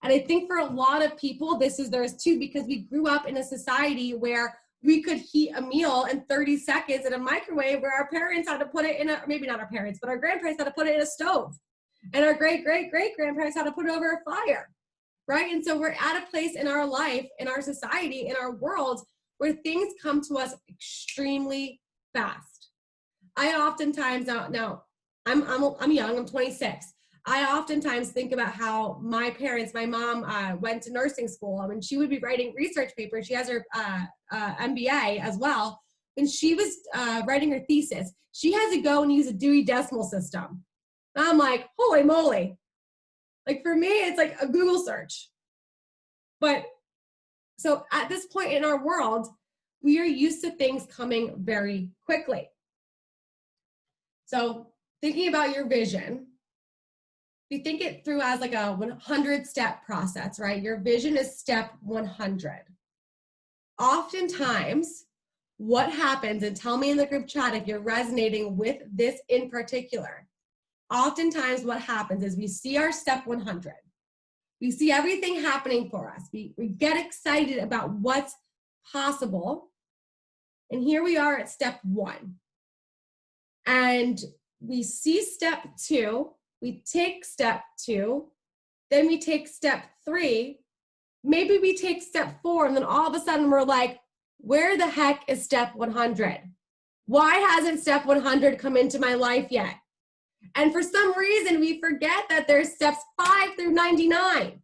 A: And I think for a lot of people, there's 2, because we grew up in a society where we could heat a meal in 30 seconds in a microwave, where our parents had to put it in maybe not our parents, but our grandparents had to put it in a stove. And our great-great-great-grandparents had to put it over a fire, right? And so we're at a place in our life, in our society, in our world, where things come to us extremely fast. I oftentimes, now I'm young, I'm 26. I oftentimes think about how my mom went to nursing school, and she would be writing research papers. She has her MBA as well. And she was writing her thesis. She had to go and use a Dewey Decimal System. And I'm like, holy moly. Like for me, it's like a Google search. But so at this point in our world, we are used to things coming very quickly. So thinking about your vision, if you think it through as like a 100-step process, right? Your vision is step 100. Oftentimes, what happens, and tell me in the group chat if you're resonating with this in particular, oftentimes what happens is we see our step 100. We see everything happening for us. We get excited about what's possible. And here we are at step 1. And we see step 2, we take step 2, then we take step 3, maybe we take step 4, and then all of a sudden we're like, where the heck is step 100? Why hasn't step 100 come into my life yet? And for some reason, we forget that there's steps 5 through 99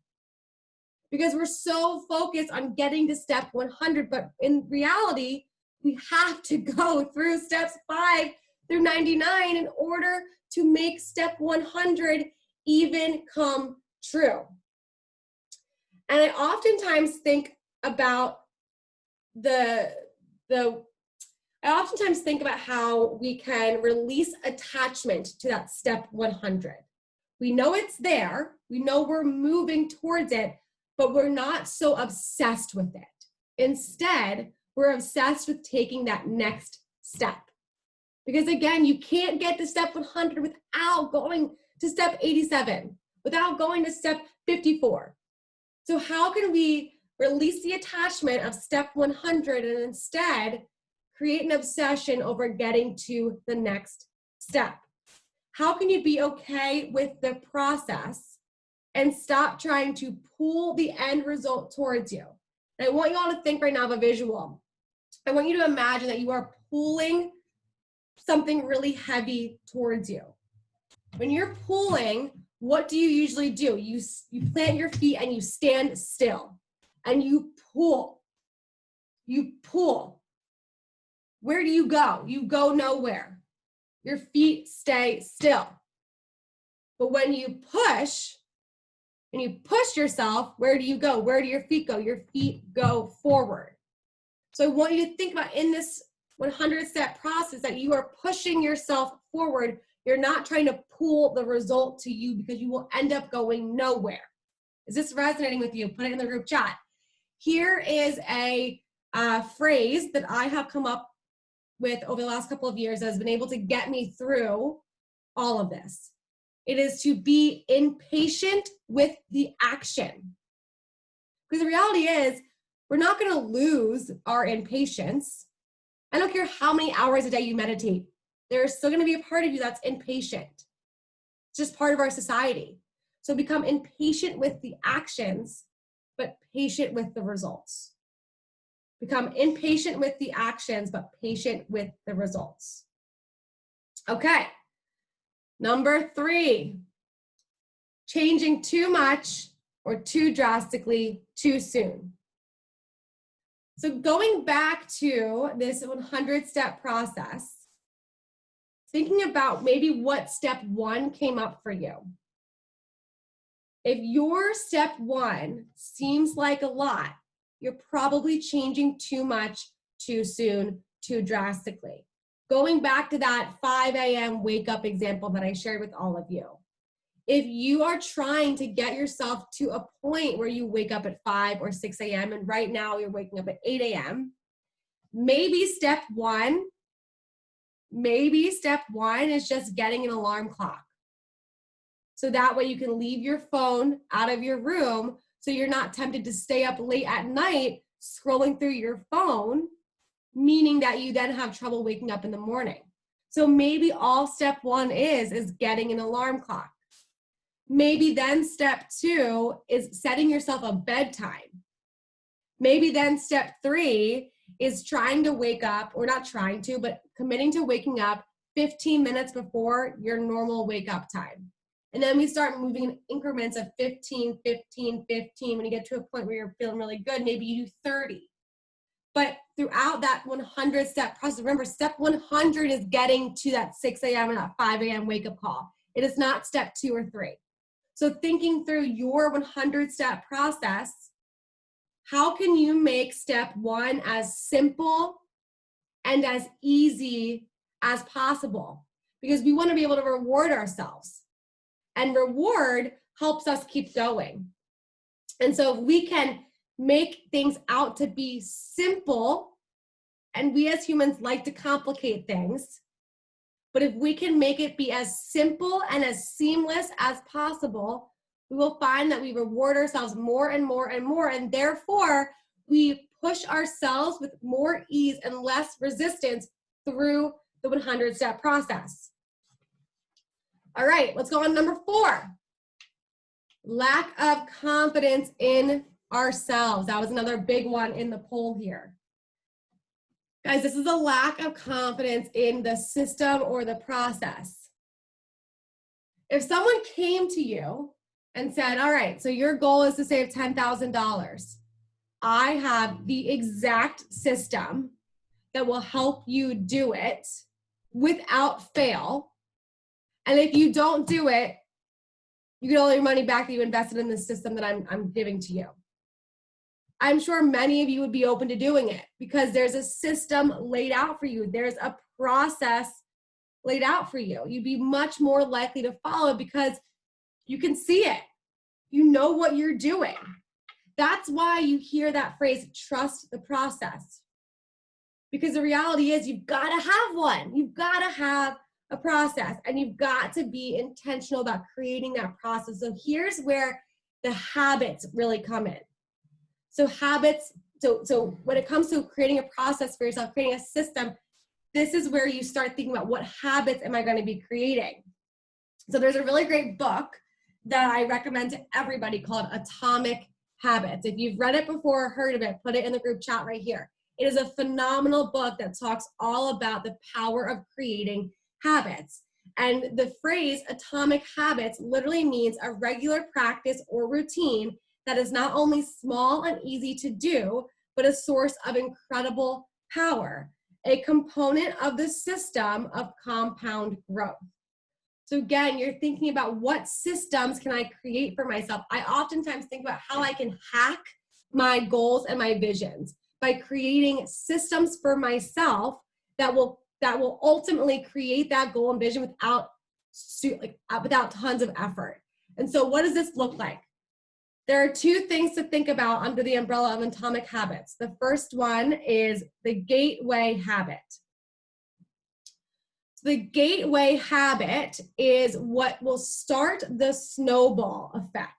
A: because we're so focused on getting to step 100. But in reality, we have to go through steps 5 through 99 in order to make step 100 even come true. And I oftentimes think about how we can release attachment to that step 100. We know it's there, we know we're moving towards it, but we're not so obsessed with it. Instead, we're obsessed with taking that next step. Because again, you can't get to step 100 without going to step 87, without going to step 54. So how can we release the attachment of step 100 and instead create an obsession over getting to the next step? How can you be okay with the process and stop trying to pull the end result towards you? And I want you all to think right now of a visual. I want you to imagine that you are pulling something really heavy towards you. When you're pulling, what do you usually do? You plant your feet and you stand still and you pull. You pull. Where do you go? You go nowhere. Your feet stay still. But when you push and you push yourself, where do you go? Where do your feet go? Your feet go forward. So I want you to think about in this 100-step process that you are pushing yourself forward. You're not trying to pull the result to you because you will end up going nowhere. Is this resonating with you? Put it in the group chat. Here is a phrase that I have come up with over the last couple of years that has been able to get me through all of this. It is to be impatient with the action. Because the reality is, we're not going to lose our impatience. I don't care how many hours a day you meditate. There's still going to be a part of you that's impatient. It's just part of our society. So become impatient with the actions, but patient with the results. Become impatient with the actions, but patient with the results. Okay. Number 3, changing too much or too drastically too soon. So going back to this 100-step process, thinking about maybe what step 1 came up for you. If your step 1 seems like a lot, you're probably changing too much, too soon, too drastically. Going back to that 5 a.m. wake up example that I shared with all of you. If you are trying to get yourself to a point where you wake up at 5 or 6 a.m. and right now you're waking up at 8 a.m., maybe step 1 is just getting an alarm clock. So that way you can leave your phone out of your room so you're not tempted to stay up late at night scrolling through your phone, meaning that you then have trouble waking up in the morning. So maybe all step 1 is getting an alarm clock. Maybe then step 2 is setting yourself a bedtime. Maybe then step 3 is trying to wake up, or not trying to, but committing to waking up 15 minutes before your normal wake up time. And then we start moving in increments of 15, 15, 15. When you get to a point where you're feeling really good, maybe you do 30. But throughout that 100-step process, remember, step 100 is getting to that 6 a.m. and that 5 a.m. wake-up call. It is not step 2 or 3. So thinking through your 100-step process, how can you make step 1 as simple and as easy as possible? Because we want to be able to reward ourselves. And reward helps us keep going. And so if we can make things out to be simple, and we as humans like to complicate things, but if we can make it be as simple and as seamless as possible, we will find that we reward ourselves more and more and more, and therefore we push ourselves with more ease and less resistance through the 100-step process. All right, let's go on number 4. Lack of confidence in ourselves. That was another big one in the poll here. Guys, this is a lack of confidence in the system or the process. If someone came to you and said, all right, so your goal is to save $10,000. I have the exact system that will help you do it without fail. And if you don't do it, you get all your money back that you invested in the system that I'm giving to you. I'm sure many of you would be open to doing it because there's a system laid out for you. There's a process laid out for you. You'd be much more likely to follow because you can see it. You know what you're doing. That's why you hear that phrase, trust the process. Because the reality is you've got to have one. You've got to have a process, and you've got to be intentional about creating that process. So here's where the habits really come in. So habits, so when it comes to creating a process for yourself, creating a system, this is where you start thinking about what habits am I going to be creating. So there's a really great book that I recommend to everybody called Atomic Habits. If you've read it before or heard of it, put it in the group chat right here. It is a phenomenal book that talks all about the power of creating habits. And the phrase atomic habits literally means a regular practice or routine that is not only small and easy to do, but a source of incredible power, a component of the system of compound growth. So again, you're thinking about what systems can I create for myself. I oftentimes think about how I can hack my goals and my visions by creating systems for myself that will ultimately create that goal and vision without tons of effort. And so what does this look like? There are 2 things to think about under the umbrella of atomic habits. The first one is the gateway habit. So the gateway habit is what will start the snowball effect.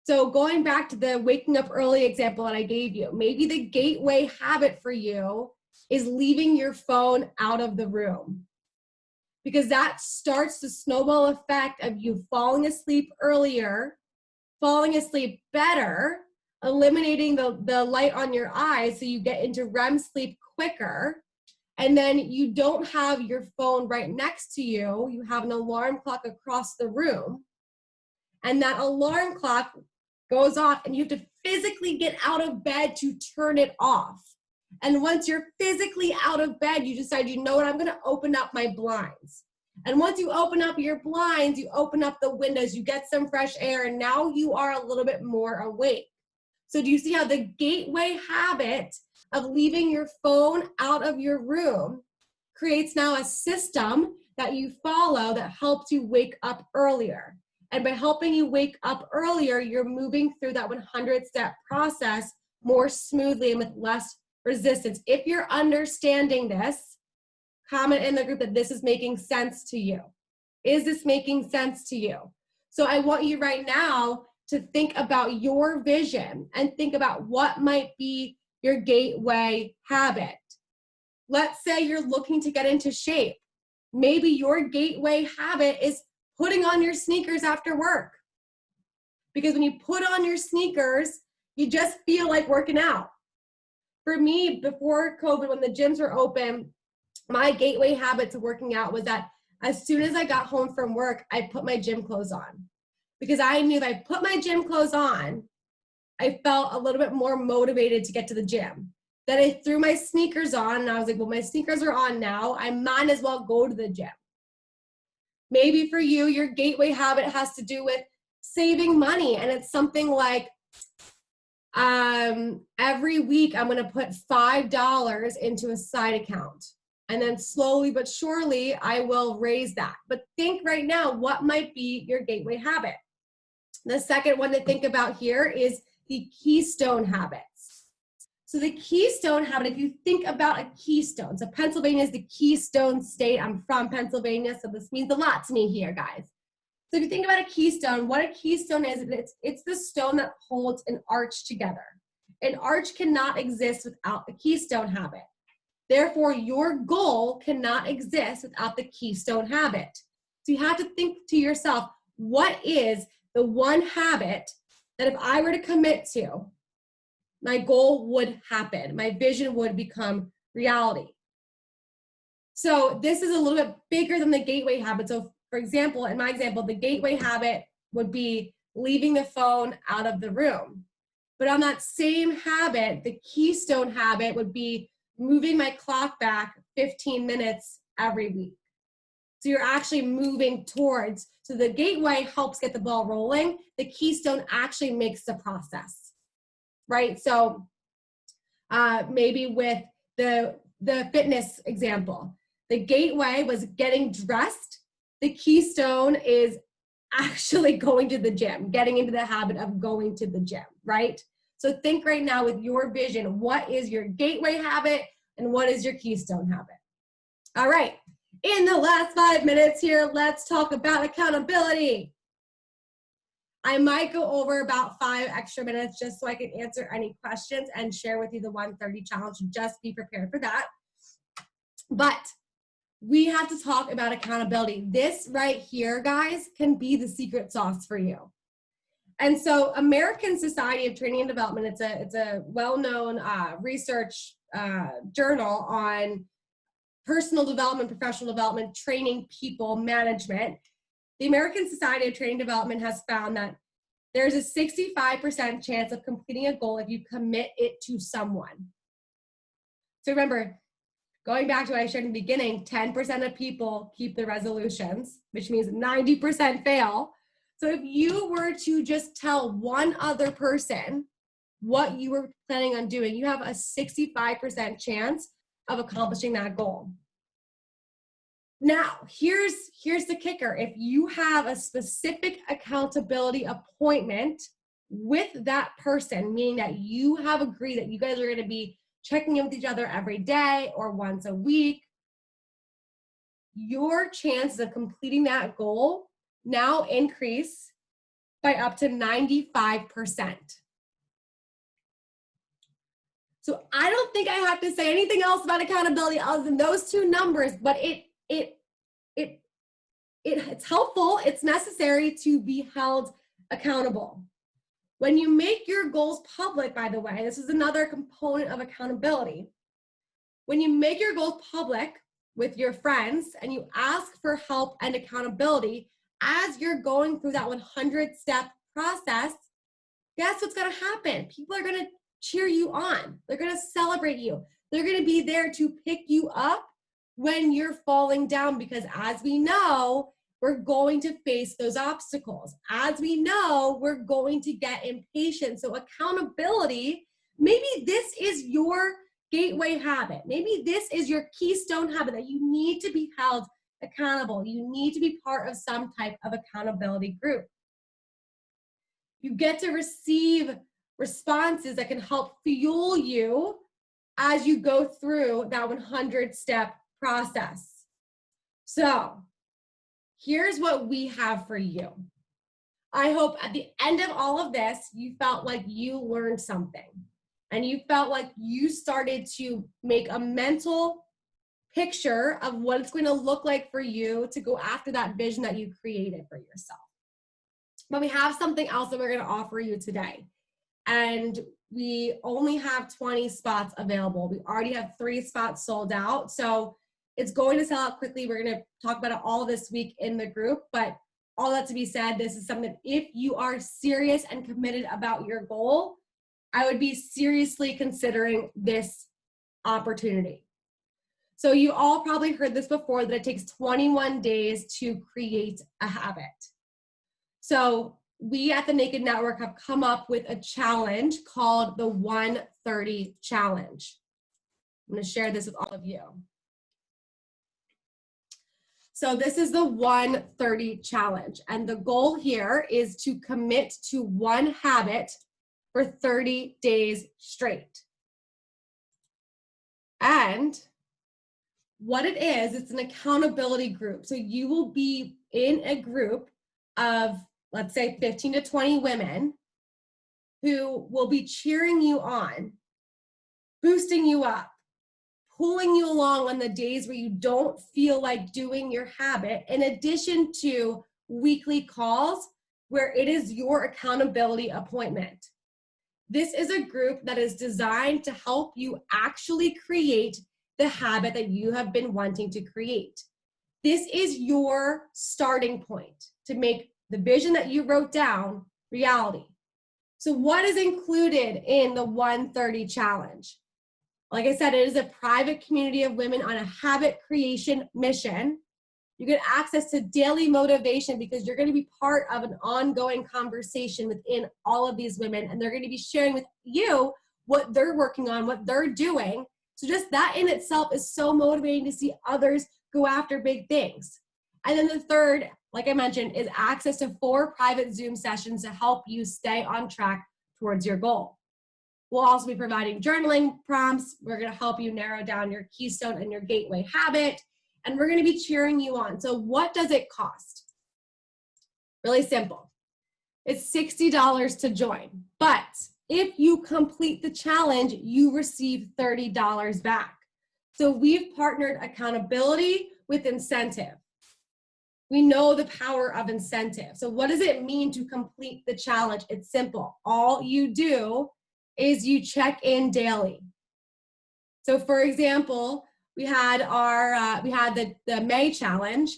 A: So going back to the waking up early example that I gave you, maybe the gateway habit for you is leaving your phone out of the room, because that starts the snowball effect of you falling asleep earlier, falling asleep better, eliminating the light on your eyes so you get into REM sleep quicker, and then you don't have your phone right next to you. You have an alarm clock across the room, and that alarm clock goes off and you have to physically get out of bed to turn it off. And once you're physically out of bed, you decide, you know what, I'm gonna open up my blinds. And once you open up your blinds, you open up the windows, you get some fresh air, and now you are a little bit more awake. So do you see how the gateway habit of leaving your phone out of your room creates now a system that you follow that helps you wake up earlier? And by helping you wake up earlier, you're moving through that 100-step process more smoothly and with less resistance. If you're understanding this, comment in the group that this is making sense to you. Is this making sense to you? So I want you right now to think about your vision and think about what might be your gateway habit. Let's say you're looking to get into shape. Maybe your gateway habit is putting on your sneakers after work. Because when you put on your sneakers, you just feel like working out. For me, before COVID, when the gyms were open, my gateway habit to working out was that as soon as I got home from work, I put my gym clothes on. Because I knew if I put my gym clothes on, I felt a little bit more motivated to get to the gym. Then I threw my sneakers on and I was like, well, my sneakers are on now. I might as well go to the gym. Maybe for you, your gateway habit has to do with saving money, and it's something like every week I'm going to put $5 into a side account, and then slowly but surely I will raise that. But think right now, what might be your gateway habit? The second one to think about here is the keystone habits. So the keystone habit, if you think about a keystone, so Pennsylvania is the keystone state. I'm from Pennsylvania, so this means a lot to me here, guys. So if you think about a keystone, what a keystone is, it's the stone that holds an arch together. An arch cannot exist without the keystone habit. Therefore, your goal cannot exist without the keystone habit. So you have to think to yourself, what is the one habit that if I were to commit to, my goal would happen, my vision would become reality. So this is a little bit bigger than the gateway habit. So for example, in my example, the gateway habit would be leaving the phone out of the room. But on that same habit, the keystone habit would be moving my clock back 15 minutes every week. So you're actually moving towards, so the gateway helps get the ball rolling. The keystone actually makes the process, right? So maybe with the fitness example, the gateway was getting dressed. The keystone is actually going to the gym, getting into the habit of going to the gym, right? So think right now with your vision, what is your gateway habit and what is your keystone habit? All right, in the last 5 minutes here, let's talk about accountability. I might go over about 5 extra minutes just so I can answer any questions and share with you the 130 challenge. Just be prepared for that. But we have to talk about accountability. This right here, guys, can be the secret sauce for you. And so American Society of Training and Development, it's a well-known research journal on personal development, professional development, training people, management. The American Society of Training and Development has found that there's a 65% chance of completing a goal if you commit it to someone. So remember, going back to what I shared in the beginning, 10% of people keep the resolutions, which means 90% fail. So if you were to just tell one other person what you were planning on doing, you have a 65% chance of accomplishing that goal. Now, here's the kicker. If you have a specific accountability appointment with that person, meaning that you have agreed that you guys are going to be checking in with each other every day or once a week, your chances of completing that goal now increase by up to 95%. So I don't think I have to say anything else about accountability other than those 2 numbers, but it's helpful, it's necessary to be held accountable. When you make your goals public, by the way, this is another component of accountability. When you make your goals public with your friends and you ask for help and accountability as you're going through that 100-step process, guess what's going to happen? People are going to cheer you on. They're going to celebrate you. They're going to be there to pick you up when you're falling down, because as we know, we're going to face those obstacles. As we know, we're going to get impatient. So accountability, maybe this is your gateway habit. Maybe this is your keystone habit that you need to be held accountable. You need to be part of some type of accountability group. You get to receive responses that can help fuel you as you go through that 100-step process. So here's what we have for you. I hope at the end of all of this, you felt like you learned something and you felt like you started to make a mental picture of what it's going to look like for you to go after that vision that you created for yourself. But we have something else that we're going to offer you today. And we only have 20 spots available. We already have 3 spots sold out. So it's going to sell out quickly. We're going to talk about it all this week in the group. But all that to be said, this is something that if you are serious and committed about your goal, I would be seriously considering this opportunity. So you all probably heard this before, that it takes 21 days to create a habit. So we at the Naked Network have come up with a challenge called the 130 Challenge. I'm going to share this with all of you. So this is the 130 Challenge. And the goal here is to commit to one habit for 30 days straight. And what it is, it's an accountability group. So you will be in a group of, let's say, 15 to 20 women who will be cheering you on, boosting you up, pulling you along on the days where you don't feel like doing your habit, in addition to weekly calls where it is your accountability appointment. This is a group that is designed to help you actually create the habit that you have been wanting to create. This is your starting point to make the vision that you wrote down reality. So what is included in the 130 Challenge? Like I said, it is a private community of women on a habit creation mission. You get access to daily motivation because you're going to be part of an ongoing conversation within all of these women, and they're going to be sharing with you what they're working on, what they're doing. So just that in itself is so motivating to see others go after big things. And then the third, like I mentioned, is access to 4 private Zoom sessions to help you stay on track towards your goal. We'll also be providing journaling prompts. We're going to help you narrow down your keystone and your gateway habit. And we're going to be cheering you on. So what does it cost? Really simple. It's $60 to join. But if you complete the challenge, you receive $30 back. So we've partnered accountability with incentive. We know the power of incentive. So what does it mean to complete the challenge? It's simple. All you do is you check in daily. So for example, we had the May challenge,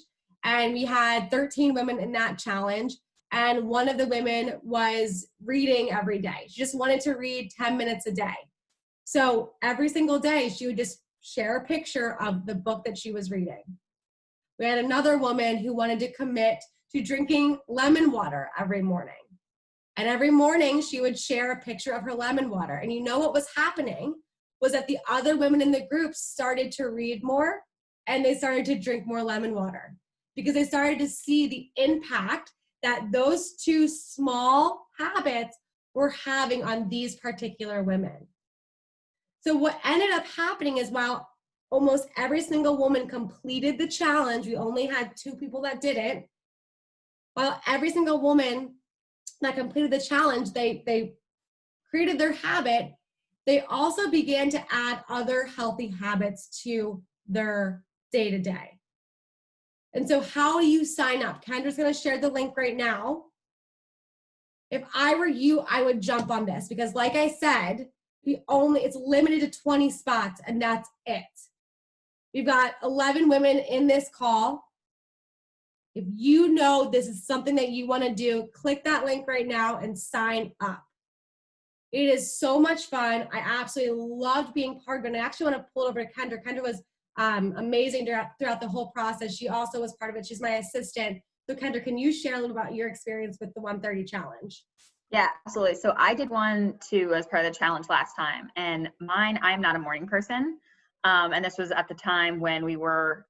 A: and we had 13 women in that challenge, and one of the women was reading every day. She just wanted to read 10 minutes a day. So every single day she would just share a picture of the book that she was reading. We had another woman who wanted to commit to drinking lemon water every morning. And every morning she would share a picture of her lemon water. And you know what was happening was that the other women in the group started to read more, and they started to drink more lemon water because they started to see the impact that those 2 small habits were having on these particular women. So what ended up happening is, while almost every single woman completed the challenge, we only had 2 people that didn't. While every single woman that completed the challenge, they created their habit, they also began to add other healthy habits to their day-to-day. And so how do you sign up? Kendra's going to share the link right now. If I were you, I would jump on this because, like I said, it's limited to 20 spots, and that's it. We've got 11 women in this call. If you know this is something that you want to do, click that link right now and sign up. It is so much fun. I absolutely loved being part of it. And I actually want to pull it over to Kendra. Kendra was amazing throughout the whole process. She also was part of it. She's my assistant. So Kendra, can you share a little about your experience with the 130 Challenge?
G: Yeah, absolutely. So I did one too as part of the challenge last time, and mine, I'm not a morning person. And this was at the time when we were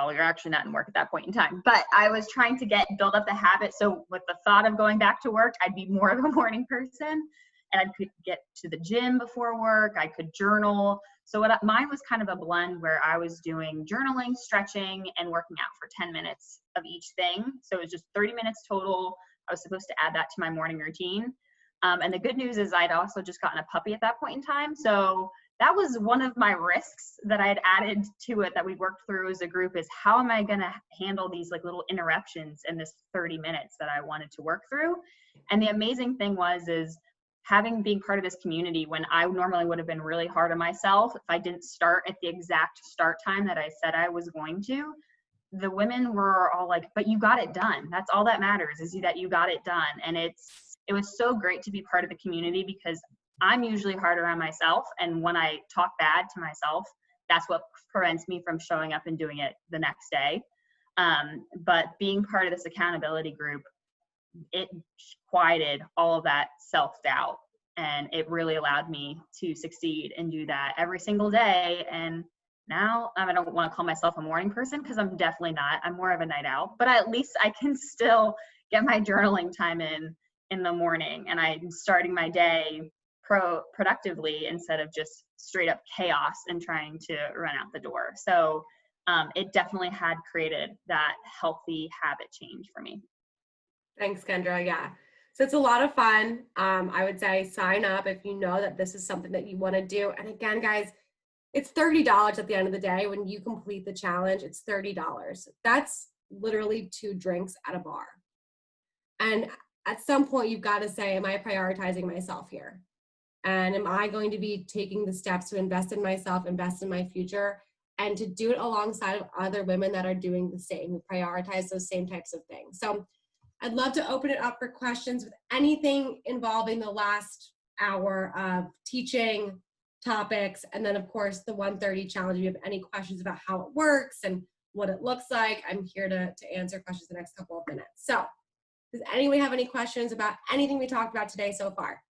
G: we were actually not in work at that point in time, but I was trying to build up the habit. So with the thought of going back to work, I'd be more of a morning person, and I could get to the gym before work. I could journal. So mine was kind of a blend where I was doing journaling, stretching, and working out for 10 minutes of each thing. So it was just 30 minutes total. I was supposed to add that to my morning routine. And the good news is I'd also just gotten a puppy at that point in time. So that was one of my risks that I had added to it that we worked through as a group, is how am I going to handle these like little interruptions in this 30 minutes that I wanted to work through. And the amazing thing is being part of this community, when I normally would have been really hard on myself if I didn't start at the exact start time that I said I was going to, the women were all like, but you got it done. That's all that matters, is that you got it done. And it was so great to be part of the community, because I'm usually harder on myself. And when I talk bad to myself, that's what prevents me from showing up and doing it the next day. But being part of this accountability group, it quieted all of that self-doubt, and it really allowed me to succeed and do that every single day. And now I don't want to call myself a morning person, because I'm definitely not. I'm more of a night owl, but at least I can still get my journaling time in the morning, and I'm starting my day productively instead of just straight up chaos and trying to run out the door. So it definitely had created that healthy habit change for me.
A: Thanks, Kendra. Yeah. So it's a lot of fun. I would say sign up if you know that this is something that you want to do. And again, guys, it's $30 at the end of the day. When you complete the challenge, it's $30. That's literally 2 drinks at a bar. And at some point, you've got to say, am I prioritizing myself here? And am I going to be taking the steps to invest in myself, invest in my future, and to do it alongside of other women that are doing the same, who prioritize those same types of things? So I'd love to open it up for questions with anything involving the last hour of teaching topics. And then, of course, the 130 challenge. If you have any questions about how it works and what it looks like, I'm here to answer questions the next couple of minutes. So does anyone have any questions about anything we talked about today so far?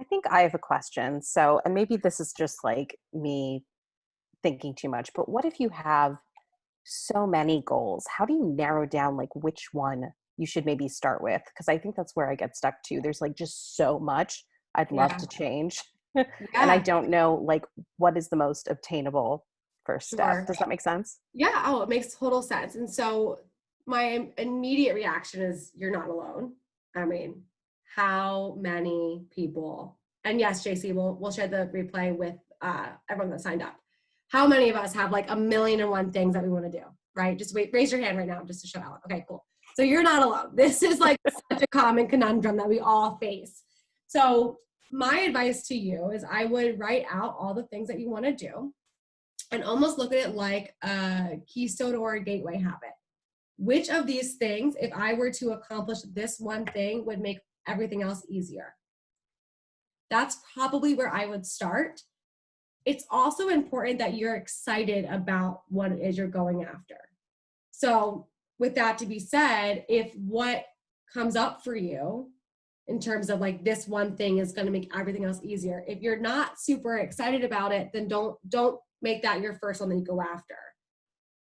E: I think I have a question. So, and maybe this is just like me thinking too much, but what if you have so many goals? How do you narrow down like which one you should maybe start with? Because I think that's where I get stuck too. There's like just so much I'd love to change. And I don't know like what is the most obtainable first step. Does that make sense?
A: Yeah. Oh, it makes total sense. And so my immediate reaction is, you're not alone. I mean, how many people, and yes, JC, we'll share the replay with everyone that signed up. How many of us have like 1,000,001 things that we want to do, right? Just raise your hand right now just to show out. Okay, cool. So you're not alone. This is like such a common conundrum that we all face. So my advice to you is I would write out all the things that you want to do and almost look at it like a keystone or a gateway habit. Which of these things, if I were to accomplish this one thing, would make everything else easier? That's probably where I would start. It's also important that you're excited about what it is you're going after. So with that to be said, if what comes up for you in terms of like this one thing is going to make everything else easier, if you're not super excited about it, then don't make that your first one that you go after.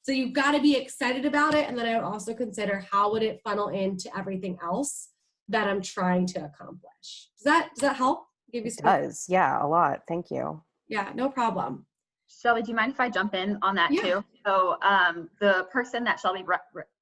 A: So you've got to be excited about it. And then I would also consider, how would it funnel into everything else that I'm trying to accomplish? Does that help? Give you
E: it does. Yeah, a lot. Thank you.
A: Yeah, no problem.
G: Shelby, do you mind if I jump in on that too? So the person that Shelby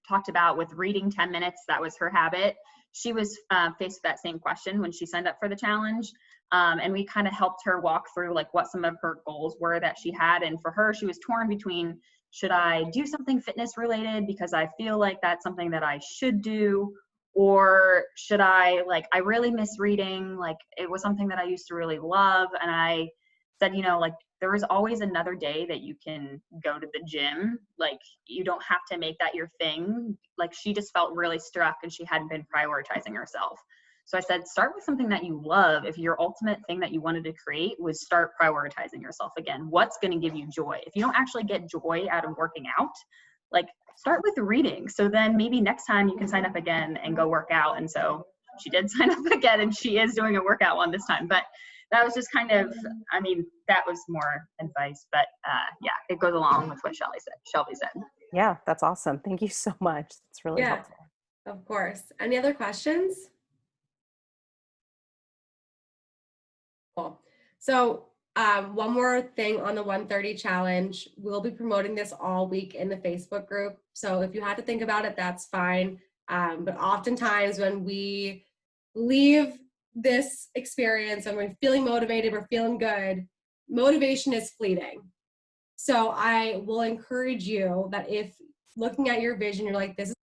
G: talked about with reading 10 minutes, that was her habit. She was faced with that same question when she signed up for the challenge. And we kind of helped her walk through like what some of her goals were that she had. And for her, she was torn between, should I do something fitness related because I feel like that's something that I should do? Or should I, like, I really miss reading. Like, it was something that I used to really love. And I said, you know, like, there is always another day that you can go to the gym. Like, you don't have to make that your thing. Like, she just felt really stuck and she hadn't been prioritizing herself. So I said, start with something that you love. If your ultimate thing that you wanted to create was start prioritizing yourself again, what's going to give you joy? If you don't actually get joy out of working out, like, start with reading. So then maybe next time you can sign up again and go work out. And so she did sign up again, and she is doing a workout one this time. But that was just kind of, I mean, that was more advice, but yeah, it goes along with what Shelby said.
E: Yeah, that's awesome. Thank you so much. It's really helpful.
A: Of course. Any other questions? Cool. So one more thing on the 130 challenge, we'll be promoting this all week in the Facebook group. So if you had to think about it, that's fine. But oftentimes when we leave this experience and we're feeling motivated, we're feeling good, motivation is fleeting. So I will encourage you that if looking at your vision, you're like, this is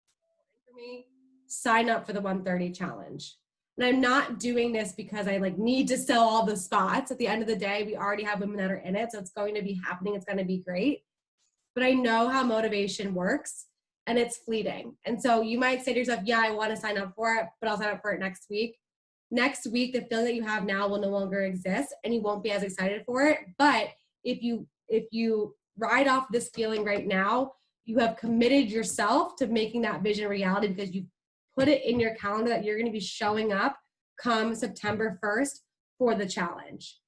A: for me, sign up for the 130 challenge. And I'm not doing this because I like need to sell all the spots. At the end of the day, we already have women that are in it. So it's going to be happening. It's going to be great. But I know how motivation works and it's fleeting. And so you might say to yourself, yeah, I want to sign up for it, but I'll sign up for it next week. next week, the feeling that you have now will no longer exist and you won't be as excited for it. But if you ride off this feeling right now, you have committed yourself to making that vision a reality because you put it in your calendar that you're going to be showing up come September 1st for the challenge.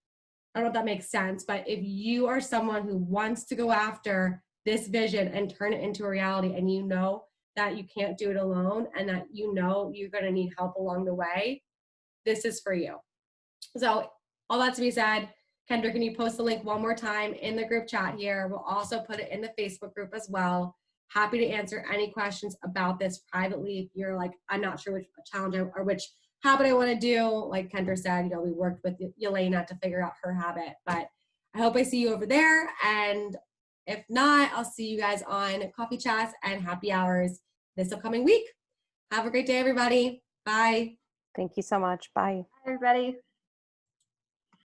A: I don't know if that makes sense, but if you are someone who wants to go after this vision and turn it into a reality, and you know that you can't do it alone and that you know you're going to need help along the way, this is for you. So all that to be said, Kendra, can you post the link one more time in the group chat here? We'll also put it in the Facebook group as well. Happy to answer any questions about this privately. If you're like, I'm not sure which challenge or which habit I want to do. Like Kendra said, we worked with Yelena to figure out her habit, but I hope I see you over there. And if not, I'll see you guys on coffee chats and happy hours this upcoming week. Have a great day, everybody. Bye.
E: Thank you so much. Bye.
G: Hi, everybody.